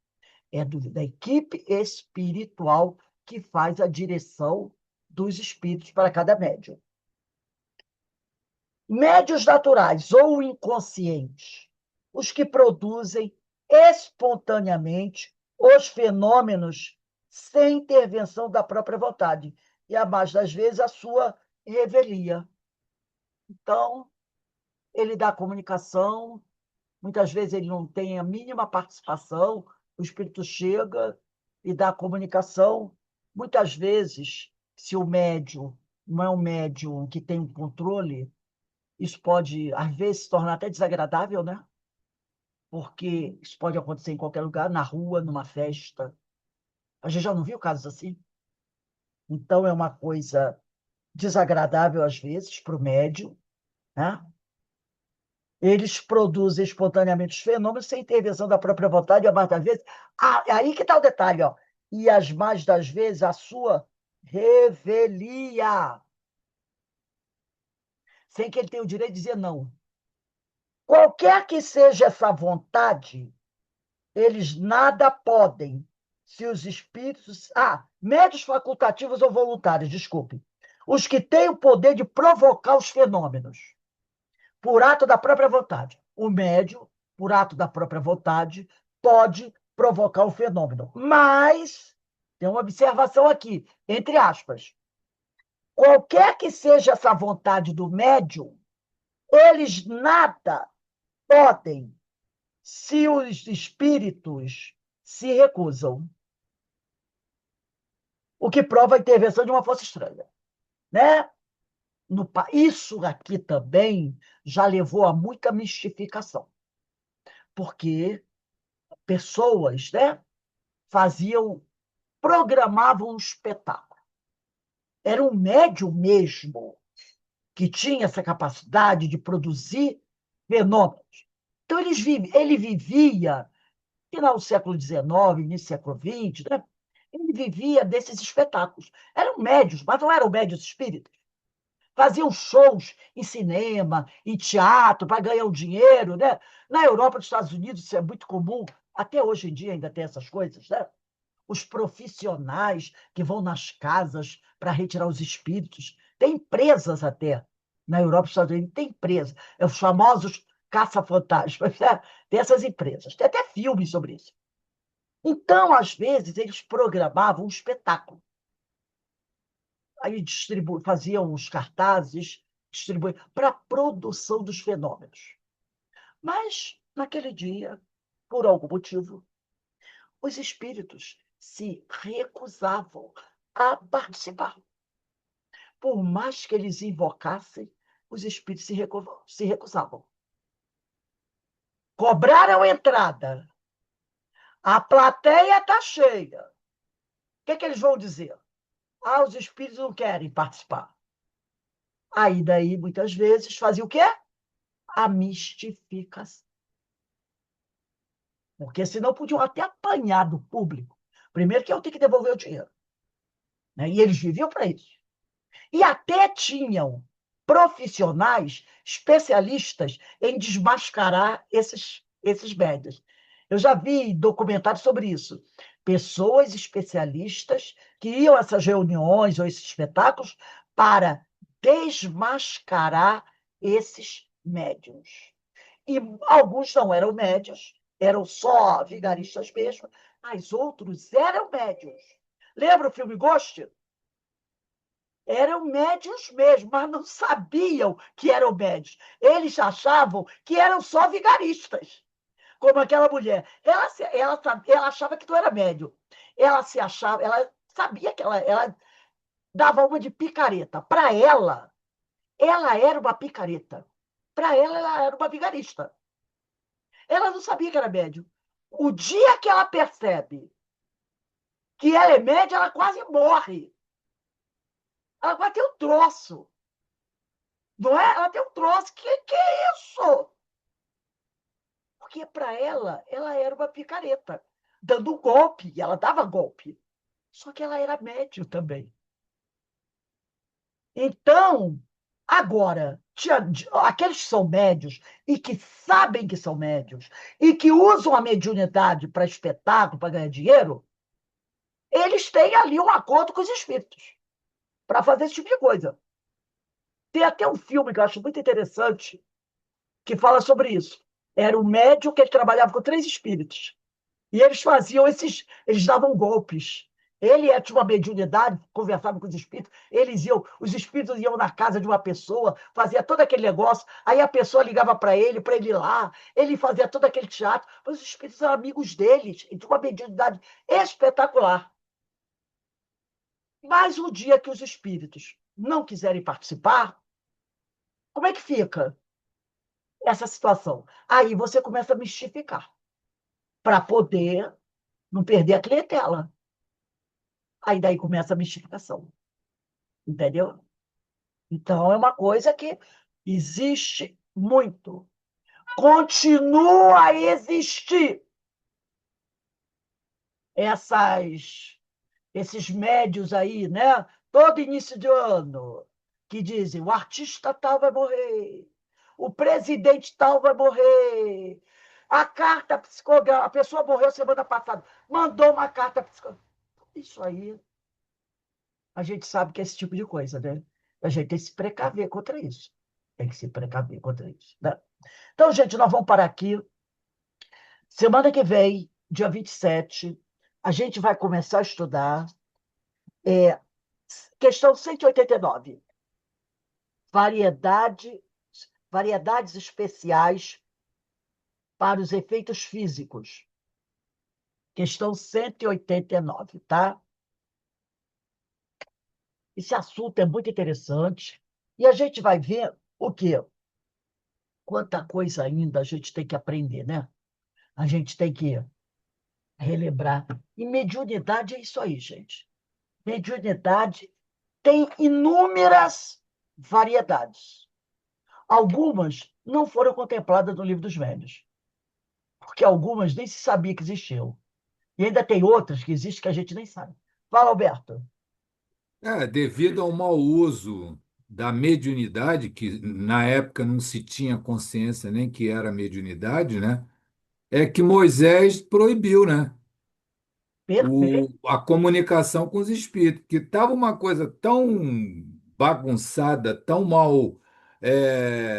É da equipe espiritual que faz a direção dos espíritos para cada médium. Médios naturais ou inconscientes, os que produzem espontaneamente os fenômenos sem intervenção da própria vontade, e a mais das vezes a sua revelia. Então, ele dá comunicação, muitas vezes ele não tem a mínima participação, o espírito chega e dá comunicação. Muitas vezes, se o médium não é um médium que tem um controle, isso pode, às vezes, se tornar até desagradável, né? Porque isso pode acontecer em qualquer lugar, na rua, numa festa. A gente já não viu casos assim? Então, é uma coisa desagradável, às vezes, para o médium, né? Eles produzem espontaneamente os fenômenos sem intervenção da própria vontade, e a mais das vezes. Aí que está o detalhe, ó. E as mais das vezes a sua revelia, sem que ele tenha o direito de dizer não. Qualquer que seja essa vontade, eles nada podem, se os espíritos. Médios facultativos ou voluntários, desculpe. Os que têm o poder de provocar os fenômenos, por ato da própria vontade. O médium, por ato da própria vontade, pode provocar o fenômeno. Mas, tem uma observação aqui, entre aspas. Qualquer que seja essa vontade do médium, eles nada podem se os espíritos se recusam. O que prova a intervenção de uma força estranha, né? Isso aqui também já levou a muita mistificação, porque pessoas, né, programavam um espetáculo. Era um médium mesmo que tinha essa capacidade de produzir fenômenos. Então, ele vivia, final do século XIX, início do século XX, né? Ele vivia desses espetáculos. Eram médios, mas não eram médios espíritas. Faziam shows em cinema, em teatro, para ganhar um dinheiro, né? Na Europa, nos Estados Unidos, isso é muito comum. Até hoje em dia ainda tem essas coisas, né? Os profissionais que vão nas casas para retirar os espíritos. Tem empresas até. Na Europa e nos Estados Unidos tem empresas. É os famosos caça-fantasmas. Né? Tem essas empresas. Tem até filmes sobre isso. Então, às vezes, eles programavam um espetáculo. Aí faziam os cartazes, distribuíam para a produção dos fenômenos. Mas, naquele dia, por algum motivo, os espíritos se recusavam a participar. Por mais que eles invocassem, os espíritos se recusavam. Cobraram entrada. A plateia está cheia. O que é que eles vão dizer? Ah, os espíritos não querem participar. Aí, daí, muitas vezes, fazia o quê? A mistificação. Porque senão podiam até apanhar do público. Primeiro que eu tenho que devolver o dinheiro. Né? E eles viviam para isso. E até tinham profissionais especialistas em desmascarar esses médias. Eu já vi documentários sobre isso. Pessoas especialistas que iam a essas reuniões ou esses espetáculos para desmascarar esses médiuns. E alguns não eram médios, eram só vigaristas mesmo, mas outros eram médios. Lembra o filme Ghost? Eram médios mesmo, mas não sabiam que eram médios. Eles achavam que eram só vigaristas, como aquela mulher. Ela achava que não era médio. Ela sabia que ela dava uma de picareta. Para ela era uma picareta. Para ela era uma vigarista. Ela não sabia que era médio. O dia que ela percebe que ela é média, ela quase morre. Ela quase tem um troço. Não é? Ela tem um troço. Que é isso? Porque para ela era uma picareta, dando um golpe, e ela dava golpe. Só que ela era médio também. Então, agora, aqueles que são médios e que sabem que são médios e que usam a mediunidade para espetáculo, para ganhar dinheiro, eles têm ali um acordo com os espíritos para fazer esse tipo de coisa. Tem até um filme que eu acho muito interessante que fala sobre isso. Era um médium que ele trabalhava com 3 espíritos. E eles eles davam golpes. Tinha uma mediunidade, conversava com os espíritos, os espíritos iam na casa de uma pessoa, fazia todo aquele negócio, aí a pessoa ligava para ele ir lá, ele fazia todo aquele teatro, mas os espíritos eram amigos deles, e tinha uma mediunidade espetacular. Mas o dia que os espíritos não quiserem participar, como é que fica essa situação? Aí você começa a mistificar, para poder não perder a clientela. Aí daí começa a mistificação, entendeu? Então é uma coisa que existe muito, continua a existir esses médios aí, né? Todo início de ano, que dizem o artista tal vai morrer, o presidente tal vai morrer, a carta psicográfica, a pessoa morreu semana passada, mandou uma carta psicográfica. Isso aí, a gente sabe que é esse tipo de coisa, né? A gente tem que se precaver contra isso. Tem que se precaver contra isso. Né? Então, gente, nós vamos parar aqui. Semana que vem, dia 27, a gente vai começar a estudar questão 189. Variedades especiais para os efeitos físicos. Questão 189, tá? Esse assunto é muito interessante. E a gente vai ver o quê? Quanta coisa ainda a gente tem que aprender, né? A gente tem que relembrar. E mediunidade é isso aí, gente. Mediunidade tem inúmeras variedades. Algumas não foram contempladas no Livro dos Médiuns. porque algumas nem se sabia que existiam. E ainda tem outras que existem que a gente nem sabe. Fala, Alberto. Devido ao mau uso da mediunidade, que na época não se tinha consciência nem que era mediunidade, né? É que Moisés proibiu, né? Perfeito. A comunicação com os espíritos, que estava uma coisa tão bagunçada, tão mal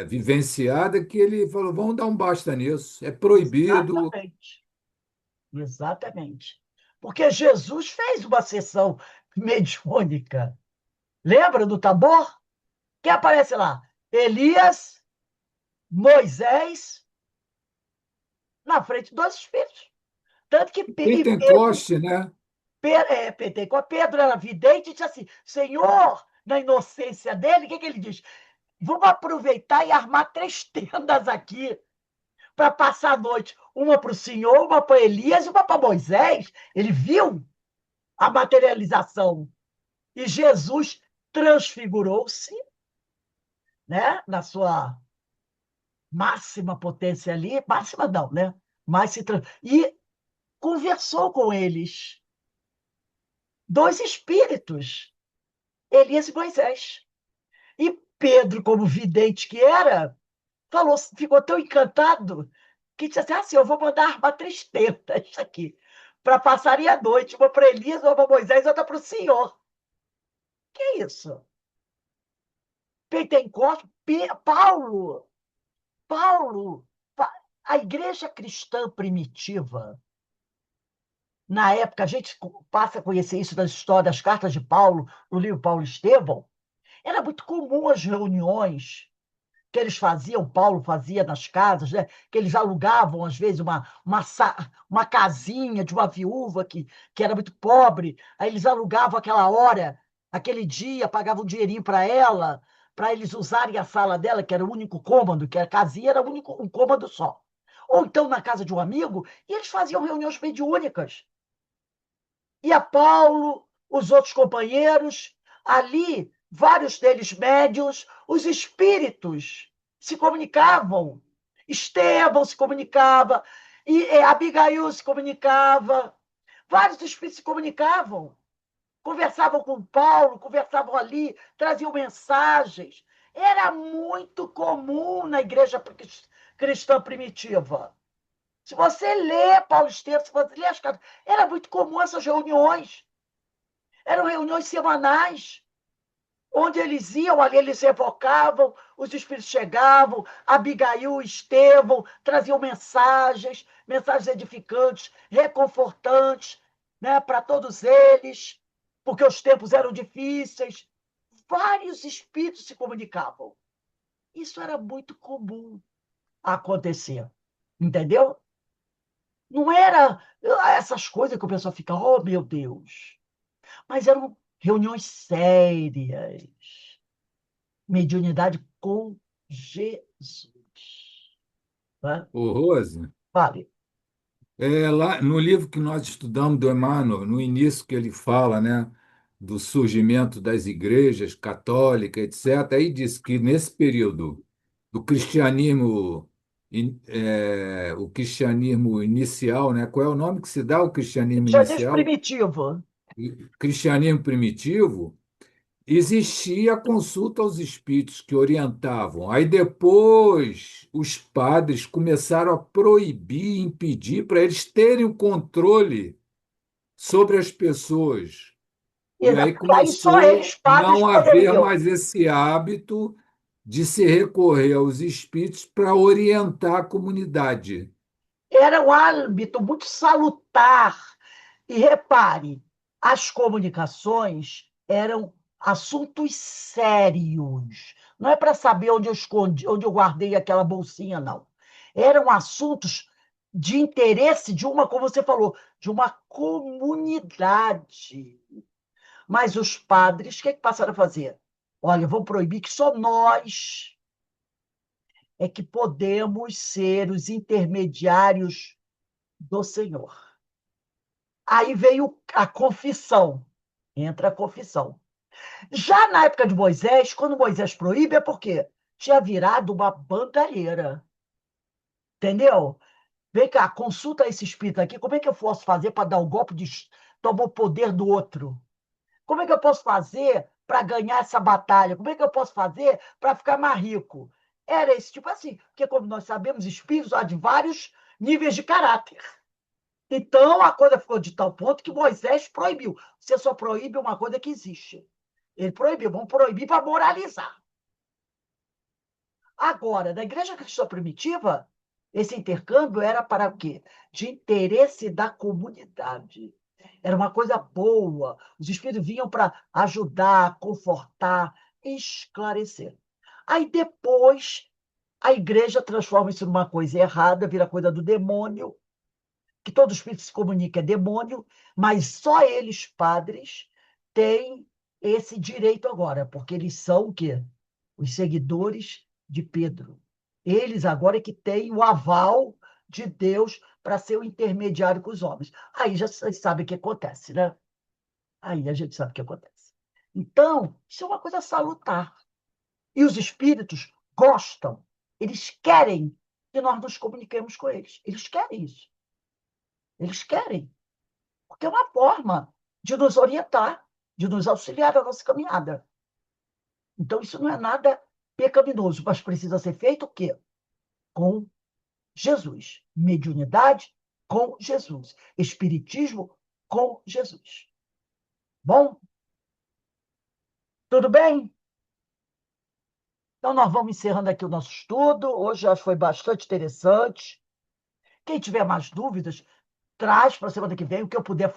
vivenciada, que ele falou: vamos dar um basta nisso, é proibido. Exatamente. Exatamente. Porque Jesus fez uma sessão mediúnica. Lembra do Tabor? Quem aparece lá? Elias, Moisés, na frente dos espíritos. Tanto que Pedro, Pentecoste, né? Pentecostes, Pedro era vidente e disse assim: Senhor, na inocência dele, o que ele diz? Vamos aproveitar e armar 3 tendas aqui para passar a noite. Uma para o Senhor, uma para Elias e uma para Moisés. Ele viu a materialização. E Jesus transfigurou-se, né, na sua máxima potência ali, máxima não, né? E conversou com eles, 2 espíritos, Elias e Moisés. E Pedro, como vidente que era, falou, ficou tão encantado que disse assim: eu vou mandar armar 3 tendas aqui, para passarem a noite, uma para Elias, uma para Moisés, outra para o Senhor. Que é isso? Pentecostes, Paulo, a igreja cristã primitiva, na época, a gente passa a conhecer isso das histórias, das cartas de Paulo, no livro Paulo e Estevão, era muito comum as reuniões que eles faziam, Paulo fazia nas casas, né? Que eles alugavam, às vezes, uma casinha de uma viúva que era muito pobre, aí eles alugavam aquela hora, aquele dia, pagavam um dinheirinho para eles usarem a sala dela, que era o único cômodo, que a casinha era um cômodo só. Ou então na casa de um amigo, e eles faziam reuniões mediúnicas. E a Paulo, os outros companheiros, ali, vários deles médios, os espíritos se comunicavam. Estevão se comunicava, e Abigail se comunicava, vários espíritos se comunicavam, conversavam com Paulo, conversavam ali, traziam mensagens. Era muito comum na igreja cristã primitiva. Se você lê Paulo Estevam, se você lê as cartas, era muito comum essas reuniões. Eram reuniões semanais, onde eles iam ali, eles evocavam, os espíritos chegavam, Abigail, Estevão, traziam mensagens edificantes, reconfortantes, né, para todos eles, porque os tempos eram difíceis. Vários espíritos se comunicavam. Isso era muito comum acontecer, entendeu? Não era essas coisas que o pessoal fica, oh, meu Deus. Mas eram reuniões sérias. Mediunidade com Jesus. Né? Ô, Rose, Vale. lá no livro que nós estudamos do Emmanuel, no início que ele fala, né, do surgimento das igrejas católicas, etc., aí diz que nesse período do cristianismo, o cristianismo inicial, né, qual é o nome que se dá ao cristianismo Cristianismo inicial? primitivo. Cristianismo primitivo, existia a consulta aos espíritos que orientavam. Aí depois os padres começaram a proibir, impedir para eles terem o controle sobre as pessoas. E aí Porque aí só começou eles, padres, não haver poderiam. mais esse hábito de se recorrer aos espíritos para orientar a comunidade. Era um hábito muito salutar. E repare, as comunicações eram assuntos sérios. Não é para saber onde eu escondi, onde eu guardei aquela bolsinha, não. Eram assuntos de interesse de uma, como você falou, de uma comunidade. Mas os padres, o que é que passaram a fazer? Olha, vão proibir que só nós é que podemos ser os intermediários do Senhor. Aí veio a confissão. Entra a confissão. Já na época de Moisés, quando Moisés proíbe, é porque tinha virado uma bandalheira. Entendeu? Vem cá, consulta esse espírito aqui. Como é que eu posso fazer para dar o golpe de tomar o poder do outro? Como é que eu posso fazer para ganhar essa batalha? Como é que eu posso fazer para ficar mais rico? Era esse tipo assim, porque como nós sabemos, espíritos há de vários níveis de caráter. Então a coisa ficou de tal ponto que Moisés proibiu. Você só proíbe uma coisa que existe. Ele proibiu, vamos proibir para moralizar. Agora, na Igreja Cristã Primitiva, esse intercâmbio era para o quê? De interesse da comunidade. Era uma coisa boa. Os espíritos vinham para ajudar, confortar, esclarecer. Aí depois, a igreja transforma isso numa coisa errada, vira coisa do demônio, que todo espírito se comunica é demônio, mas só eles, padres, têm esse direito agora, porque eles são o quê? Os seguidores de Pedro. Eles agora é que têm o aval de Deus para ser o intermediário com os homens. Aí já vocês sabem o que acontece, né? Aí a gente sabe o que acontece. Então, isso é uma coisa salutar. E os espíritos gostam, eles querem que nós nos comuniquemos com eles. Eles querem isso. Eles querem. Porque é uma forma de nos orientar, de nos auxiliar na nossa caminhada. Então, isso não é nada pecaminoso, mas precisa ser feito o quê? Com Jesus. Mediunidade com Jesus. Espiritismo com Jesus. Bom? Tudo bem? Então, nós vamos encerrando aqui o nosso estudo. Hoje acho que foi bastante interessante. Quem tiver mais dúvidas, traz para a semana que vem o que eu puder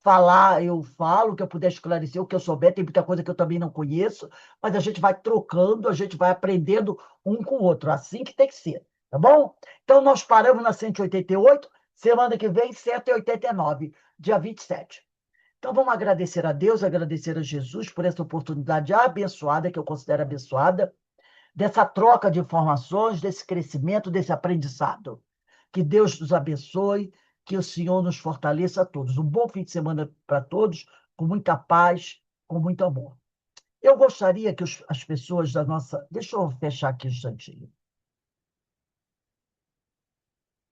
falar, eu falo, o que eu puder esclarecer, o que eu souber. Tem muita coisa que eu também não conheço, mas a gente vai trocando, a gente vai aprendendo um com o outro. Assim que tem que ser, tá bom? Então, nós paramos na 188, semana que vem, 189, dia 27. Então, vamos agradecer a Deus, agradecer a Jesus por essa oportunidade abençoada, que eu considero abençoada, dessa troca de informações, desse crescimento, desse aprendizado. Que Deus nos abençoe, que o Senhor nos fortaleça a todos. Um bom fim de semana para todos, com muita paz, com muito amor. Eu gostaria que as pessoas da nossa. Deixa eu fechar aqui um instantinho.